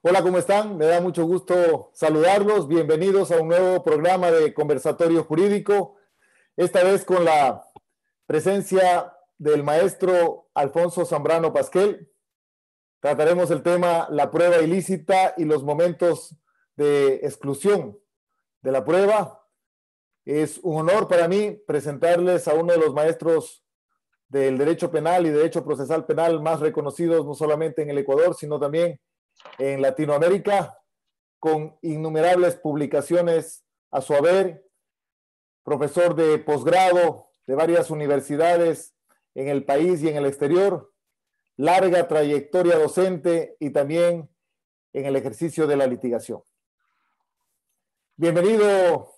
Hola, ¿cómo están? Me da mucho gusto saludarlos. Bienvenidos a un nuevo programa de Conversatorio Jurídico, esta vez con la presencia del maestro Alfonso Zambrano Pasquel. Trataremos el tema la prueba ilícita y los momentos de exclusión de la prueba. Es un honor para mí presentarles a uno de los maestros del derecho penal y derecho procesal penal más reconocidos, no solamente en el Ecuador, sino también en Latinoamérica, con innumerables publicaciones a su haber, profesor de posgrado de varias universidades en el país y en el exterior, larga trayectoria docente y también en el ejercicio de la litigación. Bienvenido,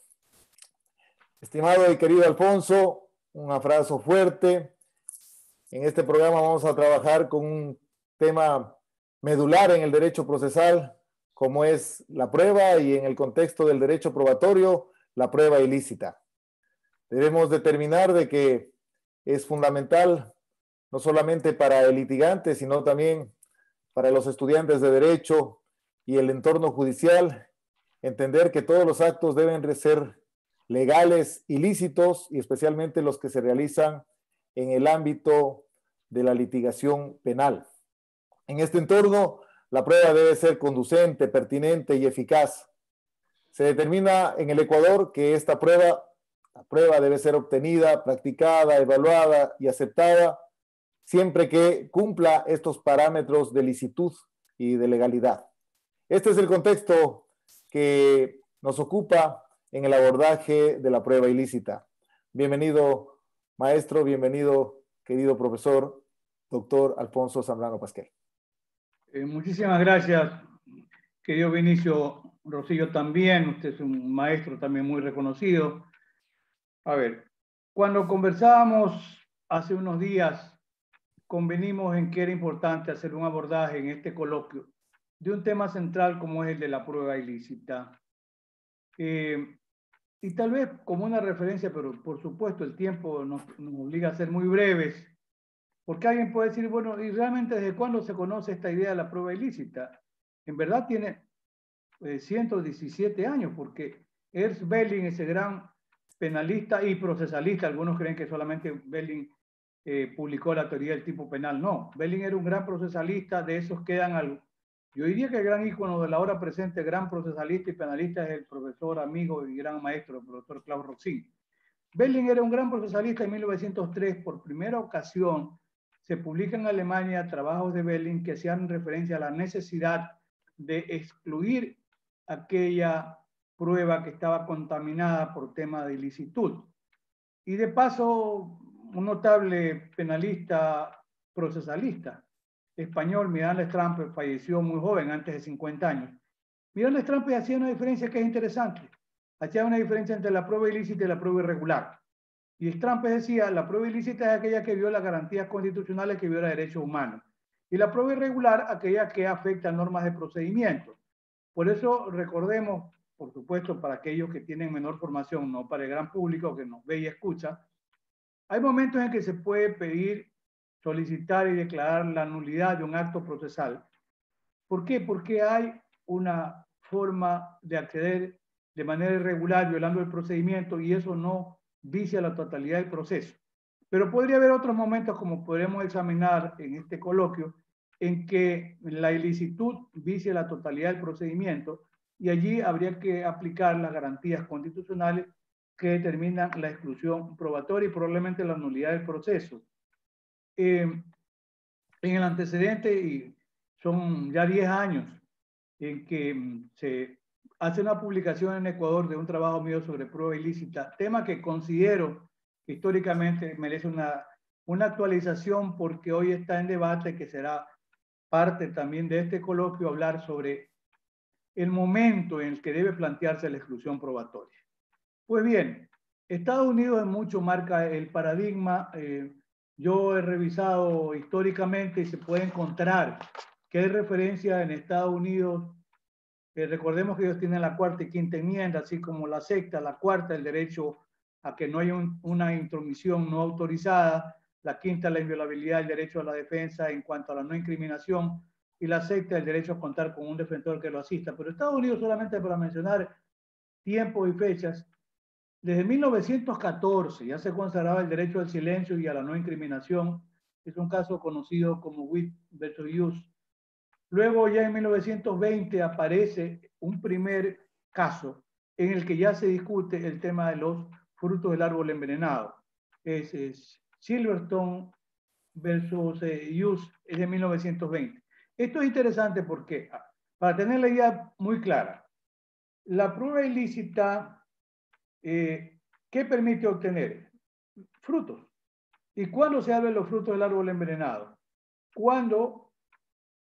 estimado y querido Alfonso, un abrazo fuerte. En este programa vamos a trabajar con un tema medular en el derecho procesal, como es la prueba, y en el contexto del derecho probatorio, la prueba ilícita. Debemos determinar de que es fundamental, no solamente para el litigante, sino también para los estudiantes de derecho y el entorno judicial, entender que todos los actos deben ser legales, ilícitos, y especialmente los que se realizan en el ámbito de la litigación penal. En este entorno, la prueba debe ser conducente, pertinente y eficaz. Se determina en el Ecuador que esta prueba, la prueba debe ser obtenida, practicada, evaluada y aceptada siempre que cumpla estos parámetros de licitud y de legalidad. Este es el contexto que nos ocupa en el abordaje de la prueba ilícita. Bienvenido, maestro, bienvenido, querido profesor, doctor Alfonso Zambrano Pasquel. Muchísimas gracias, querido Vinicio Rosillo también. Usted es un maestro también muy reconocido. A ver, cuando conversábamos hace unos días, convenimos en que era importante hacer un abordaje en este coloquio de un tema central como es el de la prueba ilícita. Y tal vez como una referencia, pero por supuesto el tiempo nos obliga a ser muy breves, porque alguien puede decir, bueno, ¿y realmente desde cuándo se conoce esta idea de la prueba ilícita? En verdad tiene 117 años, porque Ernst Belling, ese gran penalista y procesalista, algunos creen que solamente Belling publicó la teoría del tipo penal. No, Belling era un gran procesalista, de esos quedan algo. Yo diría que el gran ícono de la hora presente, gran procesalista y penalista, es el profesor, amigo y gran maestro, el profesor Klaus Roxin. Belling era un gran procesalista. En 1903, por primera ocasión, se publican en Alemania trabajos de Belling que hacían referencia a la necesidad de excluir aquella prueba que estaba contaminada por tema de ilicitud. Y de paso, un notable penalista procesalista español, Miranda Strampe, falleció muy joven, antes de 50 años. Miranda Strampe hacía una diferencia que es interesante. Hacía una diferencia entre la prueba ilícita y la prueba irregular. Y Strampe decía, la prueba ilícita es aquella que viola garantías constitucionales, que viola derechos humanos. Y la prueba irregular, aquella que afecta normas de procedimiento. Por eso recordemos, por supuesto, para aquellos que tienen menor formación, no para el gran público que nos ve y escucha, hay momentos en que se puede pedir, solicitar y declarar la nulidad de un acto procesal. ¿Por qué? Porque hay una forma de acceder de manera irregular, violando el procedimiento, y eso no vicia la totalidad del proceso. Pero podría haber otros momentos, como podremos examinar en este coloquio, en que la ilicitud vicia la totalidad del procedimiento, y allí habría que aplicar las garantías constitucionales que determinan la exclusión probatoria y probablemente la nulidad del proceso. En el antecedente, y son ya 10 años, en que se hace una publicación en Ecuador de un trabajo mío sobre prueba ilícita, tema que considero que históricamente merece una actualización, porque hoy está en debate, que será parte también de este coloquio, hablar sobre el momento en el que debe plantearse la exclusión probatoria. Pues bien, Estados Unidos en mucho marca el paradigma. Yo he revisado históricamente y se puede encontrar que hay referencia en Estados Unidos. Recordemos que ellos tienen la cuarta y quinta enmienda, así como la sexta, la cuarta, el derecho a que no haya una intromisión no autorizada, la quinta, la inviolabilidad del derecho a la defensa en cuanto a la no incriminación, y la acepta el derecho a contar con un defensor que lo asista. Pero Estados Unidos, solamente para mencionar tiempos y fechas, desde 1914 ya se consagraba el derecho al silencio y a la no incriminación. Es un caso conocido como Witt versus Hughes. Luego ya en 1920 aparece un primer caso en el que ya se discute el tema de los frutos del árbol envenenado. Es Silverstone versus Hughes, es de 1920. Esto es interesante porque, para tener la idea muy clara, la prueba ilícita, ¿qué permite obtener? Frutos. ¿Y cuándo se habla de los frutos del árbol envenenado? Cuando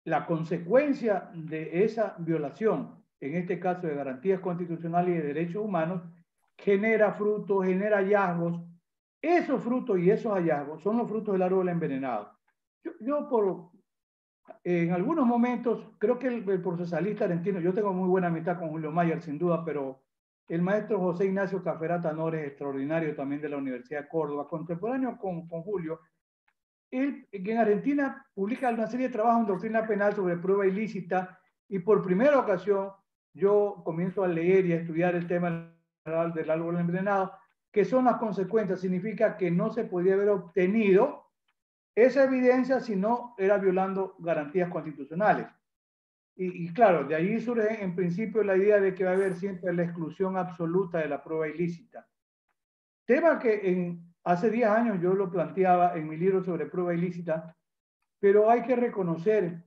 la consecuencia de esa violación, en este caso de garantías constitucionales y de derechos humanos, genera frutos, genera hallazgos. Esos frutos y esos hallazgos son los frutos del árbol envenenado. En algunos momentos, creo que el procesalista argentino, yo tengo muy buena amistad con Julio Mayer, sin duda, pero el maestro José Ignacio Caferata Nores, extraordinario también de la Universidad de Córdoba, contemporáneo con Julio, él en Argentina publica una serie de trabajos en doctrina penal sobre prueba ilícita y por primera ocasión yo comienzo a leer y a estudiar el tema del árbol envenenado, que son las consecuencias. Significa que no se podía haber obtenido esa evidencia si no era violando garantías constitucionales. Y claro, de ahí surge en principio la idea de que va a haber siempre la exclusión absoluta de la prueba ilícita. Tema que hace 10 años yo lo planteaba en mi libro sobre prueba ilícita, pero hay que reconocer,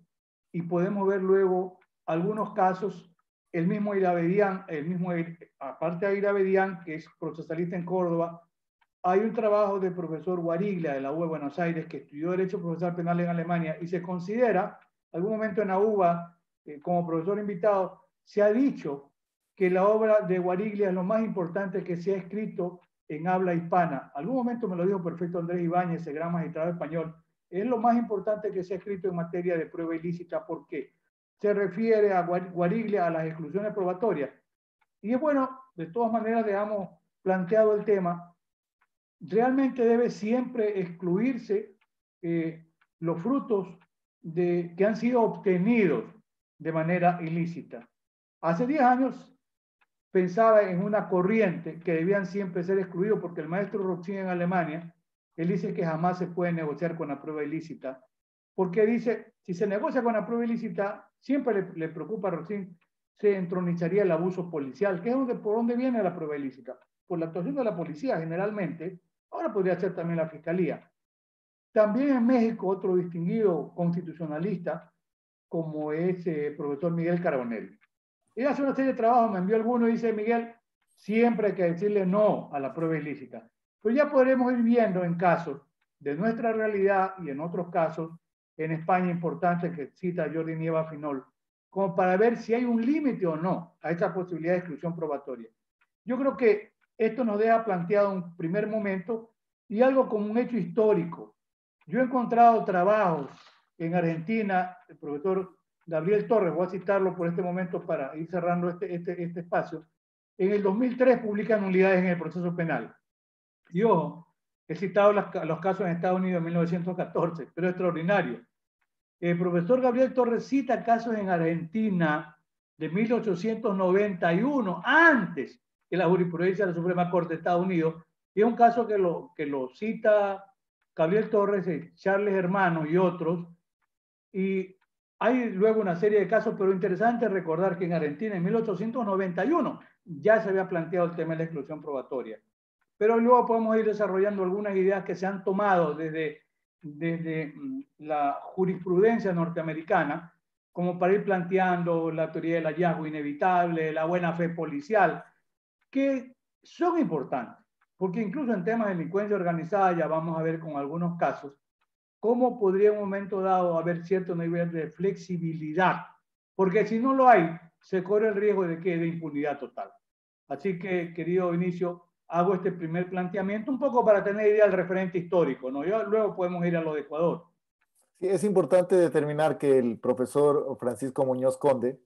y podemos ver luego algunos casos, el mismo Irabedian, aparte de Irabedian, que es procesalista en Córdoba, hay un trabajo del profesor Guariglia de la UBA de Buenos Aires, que estudió Derecho Procesal Penal en Alemania, y se considera, algún momento en la UBA, como profesor invitado, se ha dicho que la obra de Guariglia es lo más importante que se ha escrito en habla hispana. Algún momento me lo dijo perfecto Andrés Ibáñez, el gran magistrado español, es lo más importante que se ha escrito en materia de prueba ilícita porque se refiere a Guariglia, a las exclusiones probatorias. Y es bueno, de todas maneras, dejamos planteado el tema, realmente debe siempre excluirse los frutos que han sido obtenidos de manera ilícita. Hace 10 años pensaba en una corriente que debían siempre ser excluidos porque el maestro Roxin en Alemania, él dice que jamás se puede negociar con la prueba ilícita, porque dice, si se negocia con la prueba ilícita, siempre le preocupa a Roxin, se entronizaría el abuso policial, que es por donde viene la prueba ilícita, por la actuación de la policía generalmente, ahora podría ser también la fiscalía. También en México, otro distinguido constitucionalista, como es el profesor Miguel Carbonell. Él hace una serie de trabajos, me envió alguno y dice, Miguel, siempre hay que decirle no a la prueba ilícita. Pues ya podremos ir viendo en casos de nuestra realidad y en otros casos en España importantes que cita Jordi Nieva Finol, como para ver si hay un límite o no a esta posibilidad de exclusión probatoria. Yo creo que esto nos deja planteado un primer momento y algo como un hecho histórico. Yo he encontrado trabajos en Argentina, el profesor Gabriel Torres, voy a citarlo por este momento para ir cerrando este espacio, en el 2003 publican nulidades en el proceso penal. Y ojo, he citado los casos en Estados Unidos en 1914, pero es extraordinario. El profesor Gabriel Torres cita casos en Argentina de 1891, antes que la jurisprudencia de la Suprema Corte de Estados Unidos, y es un caso que lo cita Gabriel Torres, Charles Hermano y otros, y hay luego una serie de casos, pero interesante recordar que en Argentina en 1891 ya se había planteado el tema de la exclusión probatoria. Pero luego podemos ir desarrollando algunas ideas que se han tomado desde la jurisprudencia norteamericana, como para ir planteando la teoría del hallazgo inevitable, la buena fe policial, que son importantes, porque incluso en temas de delincuencia organizada ya vamos a ver con algunos casos cómo podría en un momento dado haber cierto nivel de flexibilidad, porque si no lo hay, se corre el riesgo de que de impunidad total. Así que, querido Vinicio, hago este primer planteamiento un poco para tener idea del referente histórico, ¿no? Ya luego podemos ir a lo de Ecuador. Sí, es importante determinar que el profesor Francisco Muñoz Conde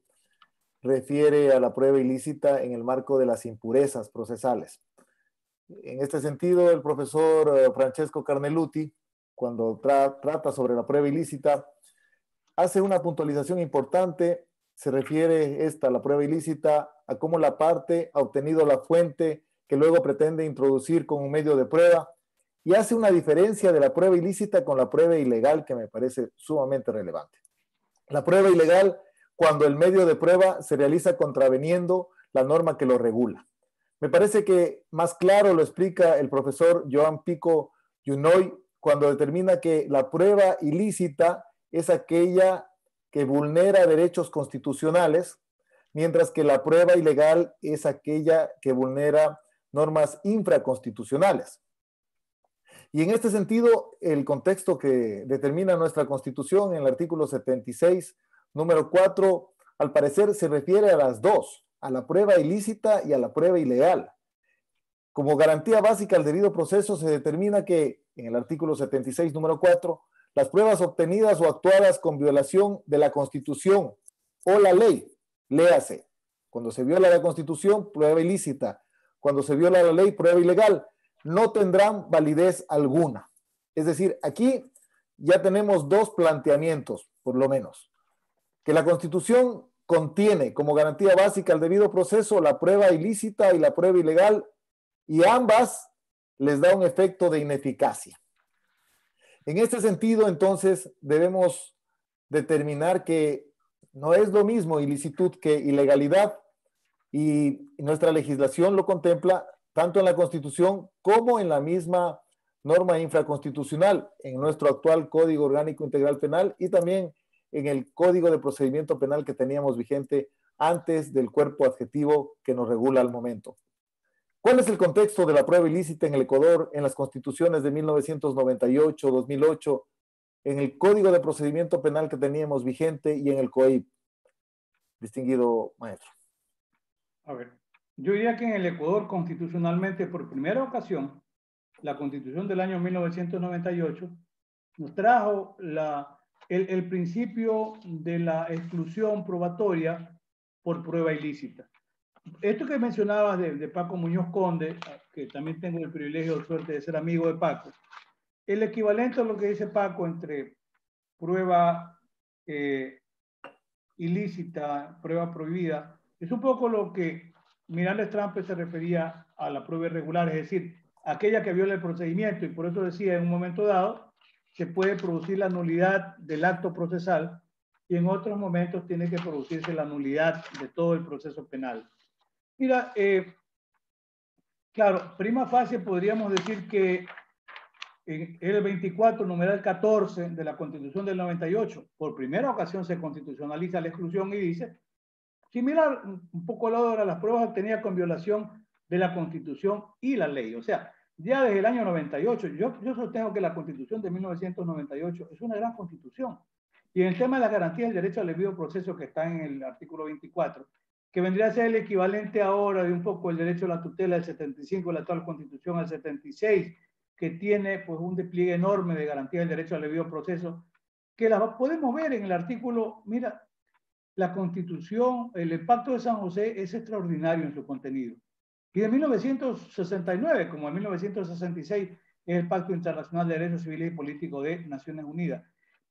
refiere a la prueba ilícita en el marco de las impurezas procesales. En este sentido, el profesor Francesco Carneluti, cuando trata sobre la prueba ilícita, hace una puntualización importante. Se refiere la prueba ilícita, a cómo la parte ha obtenido la fuente que luego pretende introducir con un medio de prueba, y hace una diferencia de la prueba ilícita con la prueba ilegal que me parece sumamente relevante. La prueba ilegal, cuando el medio de prueba se realiza contraveniendo la norma que lo regula. Me parece que más claro lo explica el profesor Joan Pico Junoy cuando determina que la prueba ilícita es aquella que vulnera derechos constitucionales, mientras que la prueba ilegal es aquella que vulnera normas infraconstitucionales. Y en este sentido, el contexto que determina nuestra Constitución en el artículo 76, número 4, al parecer se refiere a las dos, a la prueba ilícita y a la prueba ilegal. Como garantía básica al debido proceso se determina que, en el artículo 76, número 4, las pruebas obtenidas o actuadas con violación de la Constitución o la ley, léase, cuando se viola la Constitución, prueba ilícita, cuando se viola la ley, prueba ilegal, no tendrán validez alguna. Es decir, aquí ya tenemos dos planteamientos, por lo menos, que la Constitución contiene como garantía básica al debido proceso la prueba ilícita y la prueba ilegal, y ambas les da un efecto de ineficacia. En este sentido, entonces, debemos determinar que no es lo mismo ilicitud que ilegalidad, y nuestra legislación lo contempla tanto en la Constitución como en la misma norma infraconstitucional, en nuestro actual Código Orgánico Integral Penal y también en el Código de Procedimiento Penal que teníamos vigente antes del cuerpo adjetivo que nos regula al momento. ¿Cuál es el contexto de la prueba ilícita en el Ecuador en las constituciones de 1998, 2008, en el Código de Procedimiento Penal que teníamos vigente y en el COIP? Distinguido maestro. A ver, yo diría que en el Ecuador constitucionalmente, por primera ocasión, la Constitución del año 1998 nos trajo el principio de la exclusión probatoria por prueba ilícita. Esto que mencionabas de Paco Muñoz Conde, que también tengo el privilegio de suerte de ser amigo de Paco, el equivalente a lo que dice Paco entre prueba ilícita, prueba prohibida, es un poco lo que Miranda Estrampe se refería a la prueba irregular, es decir, aquella que viola el procedimiento, y por eso decía en un momento dado se puede producir la nulidad del acto procesal y en otros momentos tiene que producirse la nulidad de todo el proceso penal. Mira, claro, prima facie podríamos decir que en el 24, numeral 14 de la Constitución del 98, por primera ocasión se constitucionaliza la exclusión y dice, similar un poco a la hora, las pruebas obtenidas con violación de la Constitución y la ley. O sea, ya desde el año 98, yo sostengo que la Constitución de 1998 es una gran constitución. Y en el tema de las garantías del derecho al debido proceso que está en el artículo 24, que vendría a ser el equivalente ahora de un poco el derecho a la tutela del 75 de la actual Constitución al 76, que tiene pues un despliegue enorme de garantías del derecho al debido proceso, que las podemos ver en el artículo, mira, la Constitución, el Pacto de San José es extraordinario en su contenido. Y de 1969, como en 1966, es el Pacto Internacional de Derechos Civiles y Políticos de Naciones Unidas.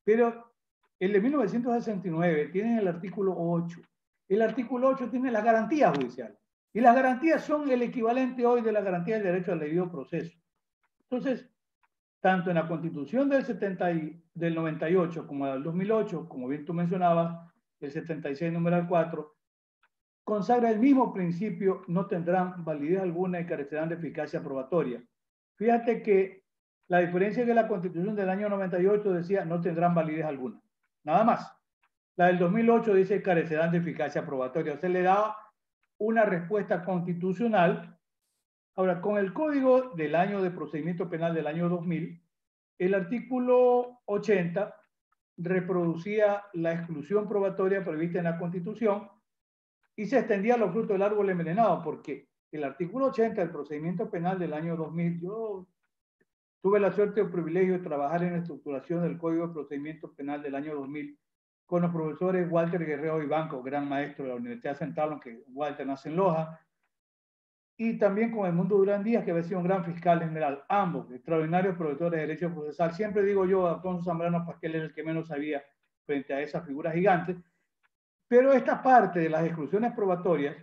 Pero el de 1969 tiene el artículo 8. El artículo 8 tiene las garantías judiciales. Y las garantías son el equivalente hoy de la garantía del derecho al debido proceso. Entonces, tanto en la Constitución del 98 como en el 2008, como bien tú mencionabas, el 76, numeral 4, consagra el mismo principio, no tendrán validez alguna y carecerán de eficacia probatoria. Fíjate que la diferencia es que la Constitución del año 98 decía no tendrán validez alguna. Nada más. La del 2008 dice carecerán de eficacia probatoria. O sea, le da una respuesta constitucional. Ahora, con el Código del año de Procedimiento Penal del año 2000, el artículo 80 reproducía la exclusión probatoria prevista en la Constitución y se extendía a los frutos del árbol envenenado, porque el artículo 80 del procedimiento penal del año 2000, yo tuve la suerte o privilegio de trabajar en la estructuración del Código de Procedimiento Penal del año 2000 con los profesores Walter Guerrero Ibanco, gran maestro de la Universidad Central, aunque Walter nace en Loja, y también con Edmundo Durán Díaz, que había sido un gran fiscal general, ambos extraordinarios profesores de derecho procesal. Siempre digo yo, Alfonso Zambrano Pasquel era el que menos sabía frente a esas figuras gigantes. Pero esta parte de las exclusiones probatorias,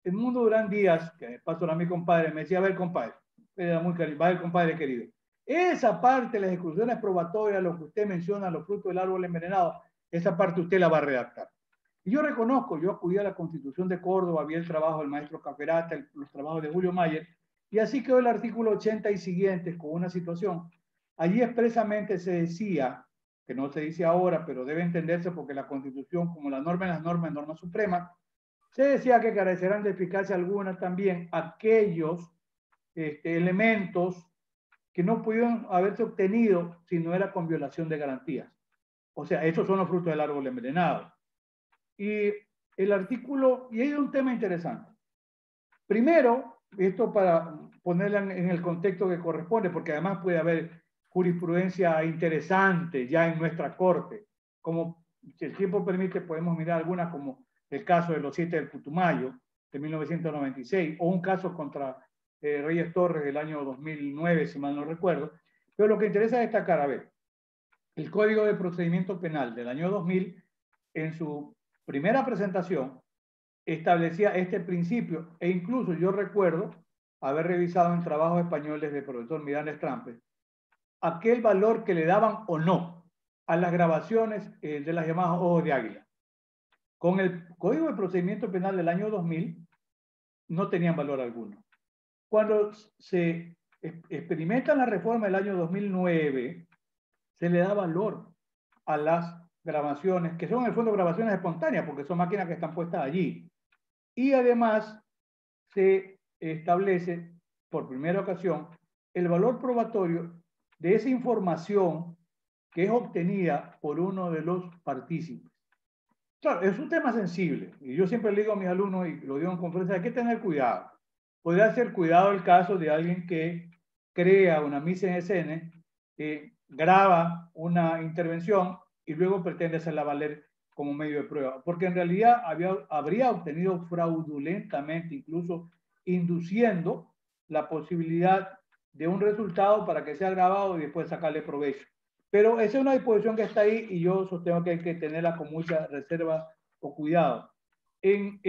el Mundo Durán Díaz, que de paso era mi compadre, me decía, a ver, compadre, era muy cariñoso, va a ver, compadre querido, esa parte de las exclusiones probatorias, lo que usted menciona, los frutos del árbol envenenado, esa parte usted la va a redactar. Y yo reconozco, yo acudí a la Constitución de Córdoba, vi el trabajo del maestro Caferata, los trabajos de Julio Mayer, y así quedó el artículo 80 y siguientes con una situación. Allí expresamente se decía, que no se dice ahora, pero debe entenderse porque la Constitución, como la norma es norma suprema, se decía que carecerán de eficacia alguna también aquellos elementos que no pudieron haberse obtenido si no era con violación de garantías. O sea, esos son los frutos del árbol envenenado. Y el artículo, y hay un tema interesante. Primero, esto para ponerla en el contexto que corresponde, porque además puede haber jurisprudencia interesante ya en nuestra corte. Como si el tiempo permite, podemos mirar algunas, como el caso de los 7 del Putumayo de 1996, o un caso contra Reyes Torres del año 2009, si mal no recuerdo. Pero lo que interesa destacar, a ver, el Código de Procedimiento Penal del año 2000, en su primera presentación, establecía este principio, e incluso yo recuerdo haber revisado en trabajos españoles del profesor Miranda Strampes aquel valor que le daban o no a las grabaciones de las llamadas ojos de águila. Con el Código de Procedimiento Penal del año 2000 no tenían valor alguno. Cuando se experimenta la reforma del año 2009, se le da valor a las grabaciones, que son en el fondo grabaciones espontáneas, porque son máquinas que están puestas allí. Y además se establece por primera ocasión el valor probatorio de esa información que es obtenida por uno de los partícipes. Claro, es un tema sensible, y yo siempre le digo a mis alumnos, y lo digo en conferencia, hay que tener cuidado. Podría ser cuidado el caso de alguien que crea una mise en escena, graba una intervención y luego pretende hacerla valer como medio de prueba, porque en realidad habría obtenido fraudulentamente, incluso induciendo la posibilidad de un resultado para que sea grabado y después sacarle provecho. Pero esa es una disposición que está ahí y yo sostengo que hay que tenerla con mucha reserva o cuidado. En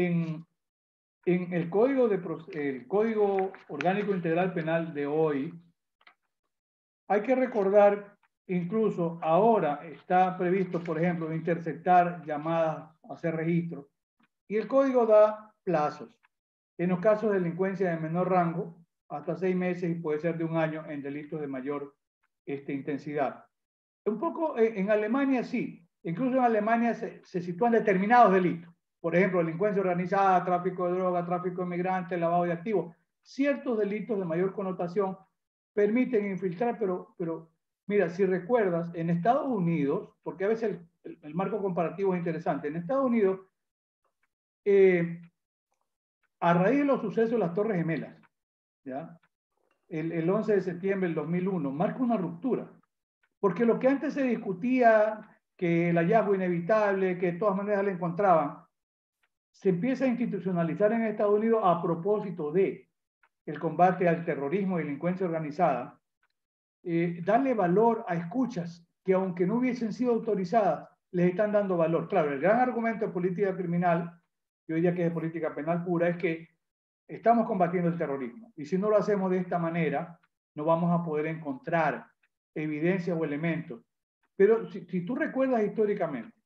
el Código Orgánico Integral Penal de hoy, hay que recordar, incluso ahora está previsto, por ejemplo, interceptar llamadas, hacer registros, y el código da plazos. En los casos de delincuencia de menor rango, hasta 6 meses y puede ser de 1 año en delitos de mayor intensidad. Un poco en Alemania sí, incluso en Alemania se sitúan determinados delitos. Por ejemplo, delincuencia organizada, tráfico de droga, tráfico de migrantes, lavado de activos. Ciertos delitos de mayor connotación permiten infiltrar, pero mira, si recuerdas, en Estados Unidos, porque a veces el marco comparativo es interesante, en Estados Unidos, a raíz de los sucesos de las Torres Gemelas, ¿ya? El 11 de septiembre del 2001, marca una ruptura. Porque lo que antes se discutía, que el hallazgo inevitable, que de todas maneras le encontraban, se empieza a institucionalizar en Estados Unidos a propósito de el combate al terrorismo y delincuencia organizada, darle valor a escuchas que aunque no hubiesen sido autorizadas, les están dando valor. Claro, el gran argumento de política criminal, yo diría que es de política penal pura, es que estamos combatiendo el terrorismo. Y si no lo hacemos de esta manera, no vamos a poder encontrar evidencias o elementos. Pero si tú recuerdas históricamente,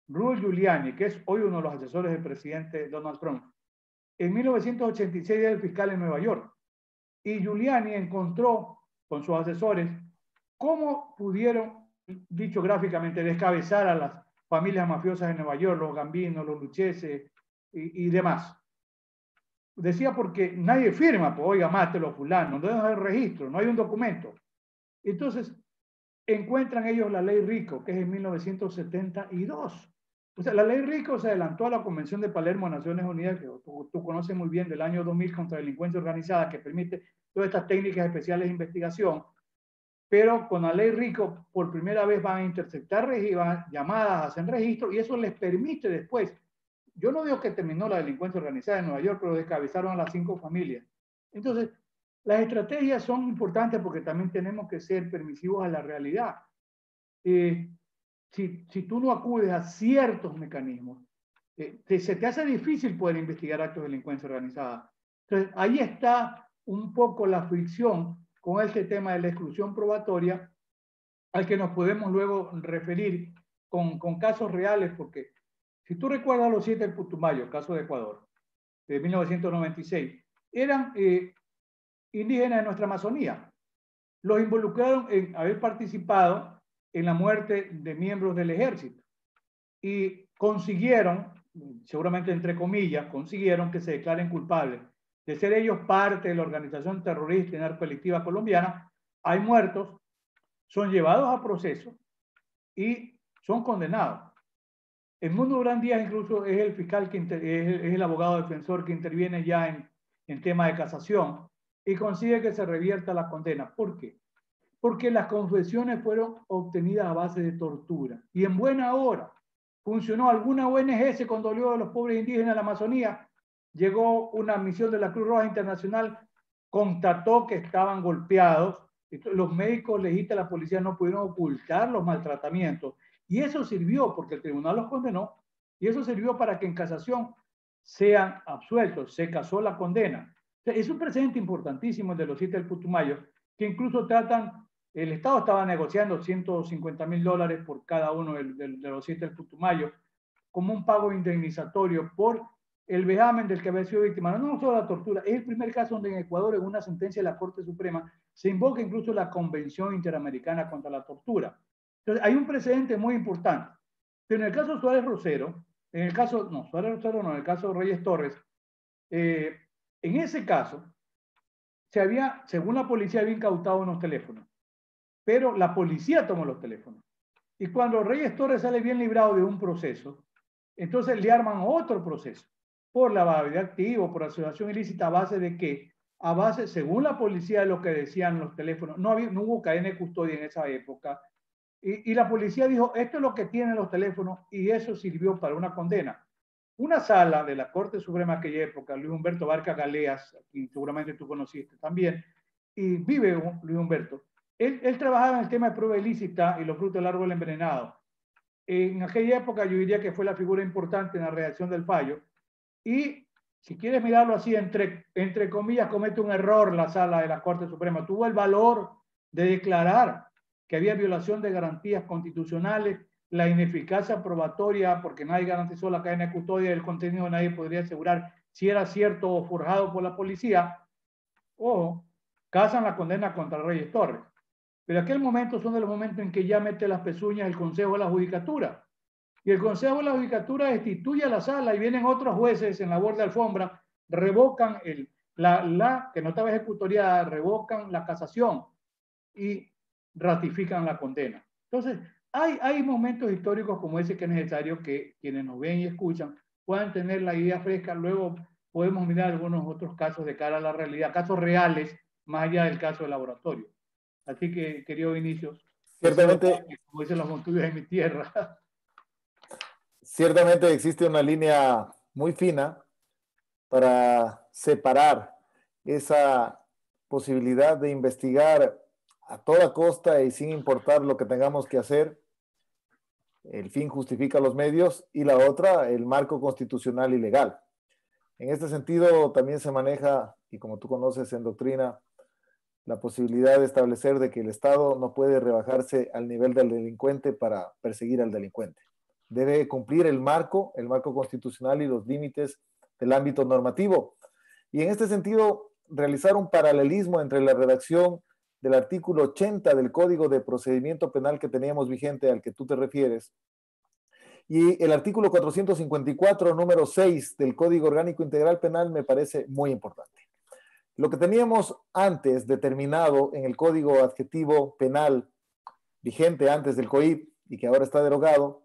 Rudy Giuliani, que es hoy uno de los asesores del presidente Donald Trump, en 1986 era el fiscal en Nueva York. Y Giuliani encontró con sus asesores cómo pudieron, dicho gráficamente, descabezar a las familias mafiosas de Nueva York, los Gambinos, los Lucchese y demás. Decía porque nadie firma, pues oiga, mátelo a fulano, no hay registro, no hay un documento. Entonces, encuentran ellos la ley RICO, que es en 1972. O sea, la ley RICO se adelantó a la Convención de Palermo de Naciones Unidas, que tú conoces muy bien, del año 2000 contra la delincuencia organizada, que permite todas estas técnicas especiales de investigación, pero con la ley RICO por primera vez van a interceptar llamadas, hacen registro, y eso les permite después. Yo no digo que terminó la delincuencia organizada en Nueva York, pero descabezaron a las 5 familias. Entonces, las estrategias son importantes porque también tenemos que ser permisivos a la realidad. si tú no acudes a ciertos mecanismos, se te hace difícil poder investigar actos de delincuencia organizada. Entonces, ahí está un poco la fricción con este tema de la exclusión probatoria, al que nos podemos luego referir con casos reales, porque si tú recuerdas los 7 del Putumayo, caso de Ecuador, de 1996, eran indígenas de nuestra Amazonía. Los involucraron en haber participado en la muerte de miembros del ejército y consiguieron, seguramente entre comillas, consiguieron que se declaren culpables de ser ellos parte de la organización terrorista y narcodelictiva colombiana. Hay muertos, son llevados a proceso y son condenados. Edmundo Durán Díaz incluso es el fiscal, es el abogado defensor que interviene ya en tema de casación y consigue que se revierta la condena. ¿Por qué? Porque las confesiones fueron obtenidas a base de tortura. Y en buena hora funcionó. Alguna ONG se condolió de los pobres indígenas de la Amazonía. Llegó una misión de la Cruz Roja Internacional, constató que estaban golpeados. Los médicos legistas de la policía no pudieron ocultar los maltratamientos. Y eso sirvió, porque el tribunal los condenó, y eso sirvió para que en casación sean absueltos. Se casó la condena. Es un precedente importantísimo el de los 7 del Putumayo, que incluso tratan, el Estado estaba negociando $150,000 por cada uno de los 7 del Putumayo, como un pago indemnizatorio por el vejamen del que había sido víctima. No solo la tortura, es el primer caso donde en Ecuador, en una sentencia de la Corte Suprema, se invoca incluso la Convención Interamericana contra la Tortura. Entonces, hay un precedente muy importante. Pero en el caso Suárez Rosero, en el caso, no, Suárez Rosero no, en el caso Reyes Torres, en ese caso, según la policía, había incautado unos teléfonos, pero la policía tomó los teléfonos. Y cuando Reyes Torres sale bien librado de un proceso, entonces le arman otro proceso por lavado de activos, por asociación ilícita, a base de qué? A base, según la policía, de lo que decían los teléfonos, no hubo cadena de custodia en esa época, y la policía dijo, esto es lo que tienen los teléfonos, y eso sirvió para una condena. Una sala de la Corte Suprema de aquella época, Luis Humberto Barca Galeas, quien seguramente tú conociste también, y vive Luis Humberto, él trabajaba en el tema de prueba ilícita y los frutos del árbol envenenado. En aquella época yo diría que fue la figura importante en la redacción del fallo, y si quieres mirarlo así, entre comillas, comete un error la sala de la Corte Suprema. Tuvo el valor de declarar que había violación de garantías constitucionales, la ineficacia probatoria, porque nadie garantizó la cadena de custodia del contenido, nadie podría asegurar si era cierto o forjado por la policía, o casan la condena contra Reyes Torres. Pero aquel momento son de los momentos en que ya mete las pezuñas el Consejo de la Judicatura. Y el Consejo de la Judicatura destituye a la sala y vienen otros jueces en labor de alfombra, revocan que no estaba ejecutoriada, revocan la casación y ratifican la condena. Entonces, hay momentos históricos como ese que es necesario que quienes nos ven y escuchan puedan tener la idea fresca. Luego podemos mirar algunos otros casos de cara a la realidad, casos reales, más allá del caso de laboratorio. Así que, querido Vinicius, Ciertamente, como dicen los montubios en mi tierra. ciertamente existe una línea muy fina para separar esa posibilidad de investigar a toda costa y sin importar lo que tengamos que hacer. El fin justifica los medios, y la otra, el marco constitucional y legal. En este sentido, también se maneja, y como tú conoces en doctrina, la posibilidad de establecer de que el Estado no puede rebajarse al nivel del delincuente para perseguir al delincuente. Debe cumplir el marco constitucional y los límites del ámbito normativo. Y en este sentido, realizar un paralelismo entre la redacción del artículo 80 del Código de Procedimiento Penal que teníamos vigente, al que tú te refieres, y el artículo 454, número 6 del Código Orgánico Integral Penal, me parece muy importante. Lo que teníamos antes determinado en el Código Adjetivo Penal vigente antes del COIP y que ahora está derogado,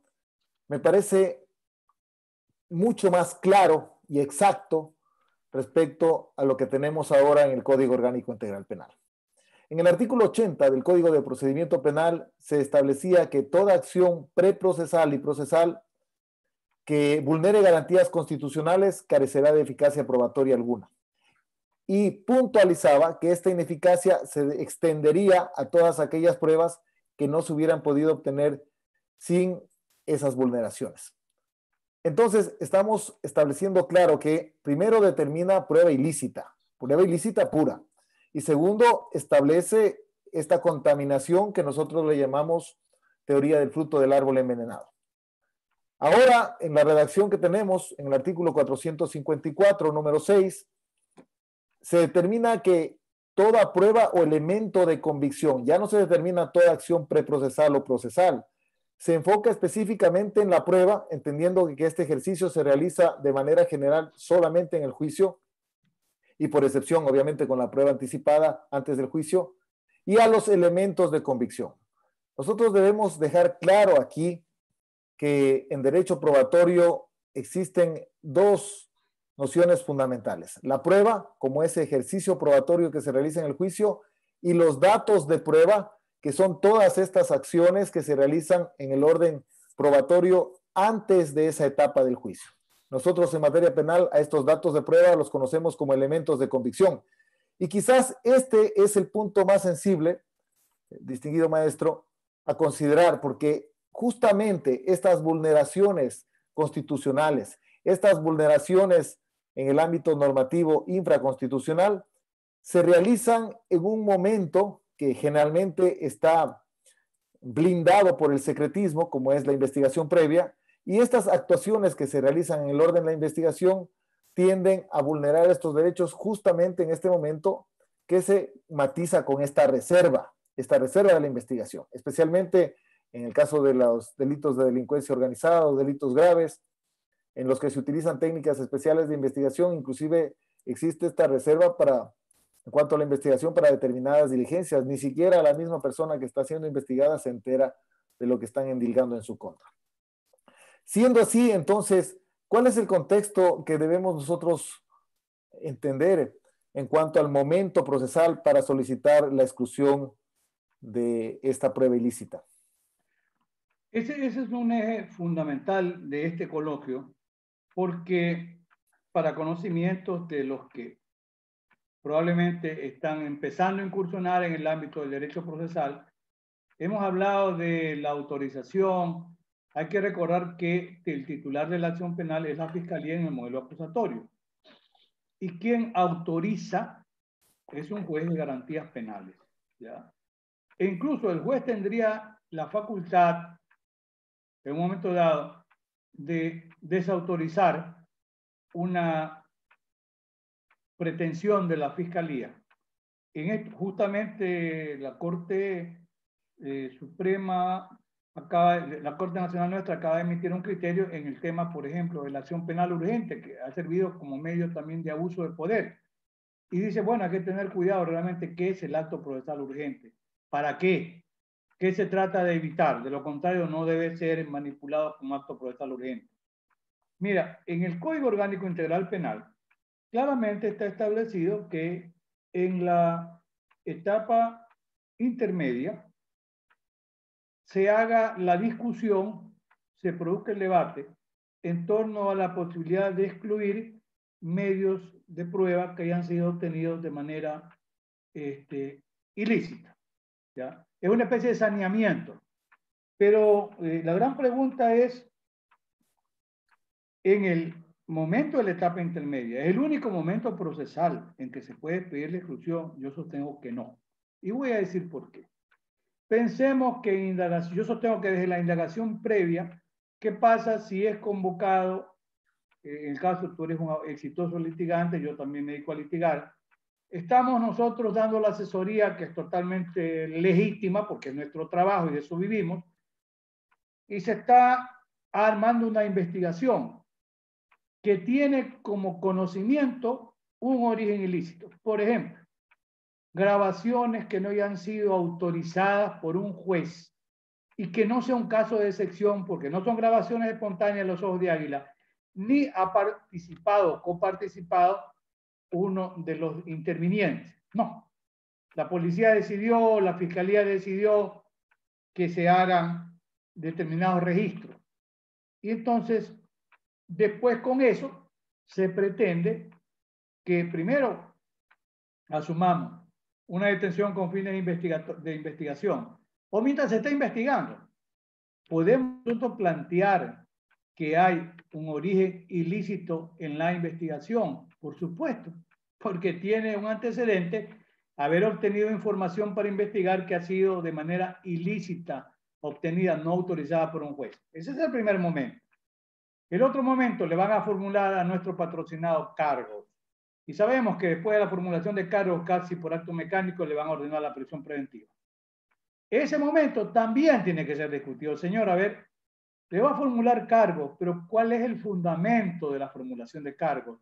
me parece mucho más claro y exacto respecto a lo que tenemos ahora en el Código Orgánico Integral Penal. En el artículo 80 del Código de Procedimiento Penal se establecía que toda acción preprocesal y procesal que vulnere garantías constitucionales carecerá de eficacia probatoria alguna. Y puntualizaba que esta ineficacia se extendería a todas aquellas pruebas que no se hubieran podido obtener sin esas vulneraciones. Entonces, estamos estableciendo claro que primero determina prueba ilícita pura. Y segundo, establece esta contaminación que nosotros le llamamos teoría del fruto del árbol envenenado. Ahora, en la redacción que tenemos, en el artículo 454, número 6, se determina que toda prueba o elemento de convicción, ya no se determina toda acción preprocesal o procesal, se enfoca específicamente en la prueba, entendiendo que este ejercicio se realiza de manera general solamente en el juicio y por excepción, obviamente, con la prueba anticipada antes del juicio, y a los elementos de convicción. Nosotros debemos dejar claro aquí que en derecho probatorio existen dos nociones fundamentales: la prueba, como ese ejercicio probatorio que se realiza en el juicio, y los datos de prueba, que son todas estas acciones que se realizan en el orden probatorio antes de esa etapa del juicio. Nosotros en materia penal a estos datos de prueba los conocemos como elementos de convicción. Y quizás este es el punto más sensible, distinguido maestro, a considerar, porque justamente estas vulneraciones constitucionales, estas vulneraciones en el ámbito normativo infraconstitucional, se realizan en un momento que generalmente está blindado por el secretismo, como es la investigación previa, y estas actuaciones que se realizan en el orden de la investigación tienden a vulnerar estos derechos justamente en este momento que se matiza con esta reserva de la investigación, especialmente en el caso de los delitos de delincuencia organizada o delitos graves, en los que se utilizan técnicas especiales de investigación. Inclusive existe esta reserva en cuanto a la investigación para determinadas diligencias. Ni siquiera la misma persona que está siendo investigada se entera de lo que están endilgando en su contra. Siendo así, entonces, ¿cuál es el contexto que debemos nosotros entender en cuanto al momento procesal para solicitar la exclusión de esta prueba ilícita? Ese es un eje fundamental de este coloquio, porque para conocimientos de los que probablemente están empezando a incursionar en el ámbito del derecho procesal, hemos hablado de la autorización. Hay que recordar que el titular de la acción penal es la Fiscalía en el modelo acusatorio. Y quien autoriza es un juez de garantías penales, ¿ya? E incluso el juez tendría la facultad, en un momento dado, de desautorizar una pretensión de la Fiscalía. Justamente la Corte Suprema, la Corte Nacional nuestra acaba de emitir un criterio en el tema, por ejemplo, de la acción penal urgente, que ha servido como medio también de abuso de poder. Y dice, bueno, hay que tener cuidado realmente qué es el acto procesal urgente. ¿Para qué? ¿Qué se trata de evitar? De lo contrario, no debe ser manipulado como acto procesal urgente. Mira, en el Código Orgánico Integral Penal, claramente está establecido que en la etapa intermedia se haga la discusión, se produzca el debate en torno a la posibilidad de excluir medios de prueba que hayan sido obtenidos de manera ilícita, ¿ya? Es una especie de saneamiento. Pero la gran pregunta es, en el momento de la etapa intermedia, ¿es el único momento procesal en que se puede pedir la exclusión? Yo sostengo que no. Y voy a decir por qué. Pensemos que yo sostengo que desde la indagación previa, ¿qué pasa si es convocado? En el caso, tú eres un exitoso litigante, yo también me dedico a litigar. Estamos nosotros dando la asesoría, que es totalmente legítima, porque es nuestro trabajo y de eso vivimos, y se está armando una investigación que tiene como conocimiento un origen ilícito. Por ejemplo, grabaciones que no hayan sido autorizadas por un juez y que no sea un caso de excepción, porque no son grabaciones espontáneas de los ojos de águila, ni ha participado o coparticipado uno de los intervinientes. No. La policía decidió, la fiscalía decidió que se hagan determinados registros. Y entonces, después con eso, se pretende que primero asumamos una detención con fines de investigación, o mientras se está investigando, ¿podemos nosotros plantear que hay un origen ilícito en la investigación? Por supuesto, porque tiene un antecedente haber obtenido información para investigar que ha sido de manera ilícita obtenida, no autorizada por un juez. Ese es el primer momento. El otro momento, le van a formular a nuestro patrocinado cargos. Y sabemos que después de la formulación de cargos, casi por acto mecánico, le van a ordenar la prisión preventiva. Ese momento también tiene que ser discutido. Señor, a ver, le va a formular cargos, pero ¿cuál es el fundamento de la formulación de cargos?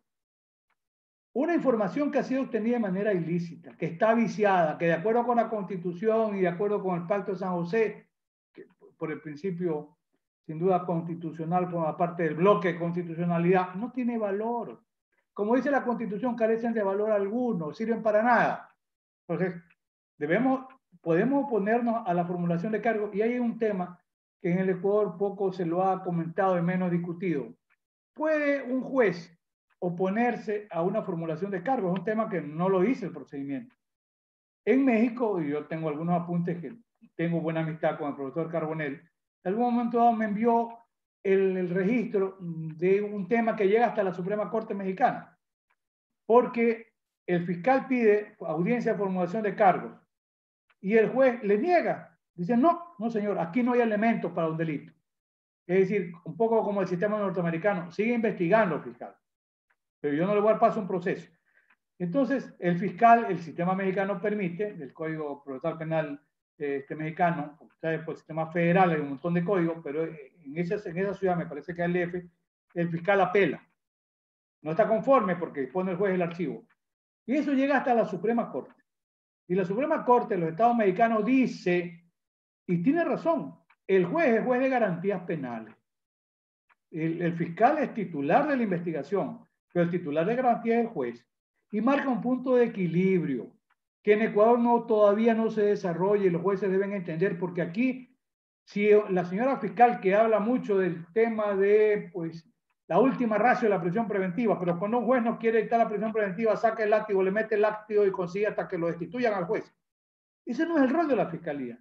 Una información que ha sido obtenida de manera ilícita, que está viciada, que de acuerdo con la Constitución y de acuerdo con el Pacto de San José, que por el principio, sin duda constitucional, forma parte del bloque de constitucionalidad, no tiene valor. Como dice la Constitución, carecen de valor alguno, sirven para nada. Entonces, podemos oponernos a la formulación de cargos, y hay un tema que en el Ecuador poco se lo ha comentado y menos discutido. ¿Puede un juez oponerse a una formulación de cargos? Es un tema que no lo dice el procedimiento. En México, y yo tengo algunos apuntes que tengo buena amistad con el profesor Carbonell, en algún momento dado me envió el registro de un tema que llega hasta la Suprema Corte Mexicana, porque el fiscal pide audiencia de formulación de cargos y el juez le niega. Dice, no, no señor, aquí no hay elementos para un delito. Es decir, un poco como el sistema norteamericano, sigue investigando, fiscal, pero yo no le voy a dar paso a un proceso. Entonces, el fiscal, el sistema mexicano permite, el Código Procesal Penal mexicano, ustedes por el sistema federal hay un montón de códigos, pero en esa ciudad, me parece que es el DF, el fiscal apela. No está conforme porque dispone el juez el archivo. Y eso llega hasta la Suprema Corte. Y la Suprema Corte de los Estados Mexicanos dice, y tiene razón, el juez es juez de garantías penales. El fiscal es titular de la investigación, pero el titular de garantías es el juez. Y marca un punto de equilibrio que en Ecuador todavía no se desarrolla, y los jueces deben entender, porque aquí, si la señora fiscal que habla mucho del tema de pues, la última ratio de la prisión preventiva, pero cuando un juez no quiere dictar la prisión preventiva, saca el látigo, le mete el látigo y consigue hasta que lo destituyan al juez. Ese no es el rol de la fiscalía.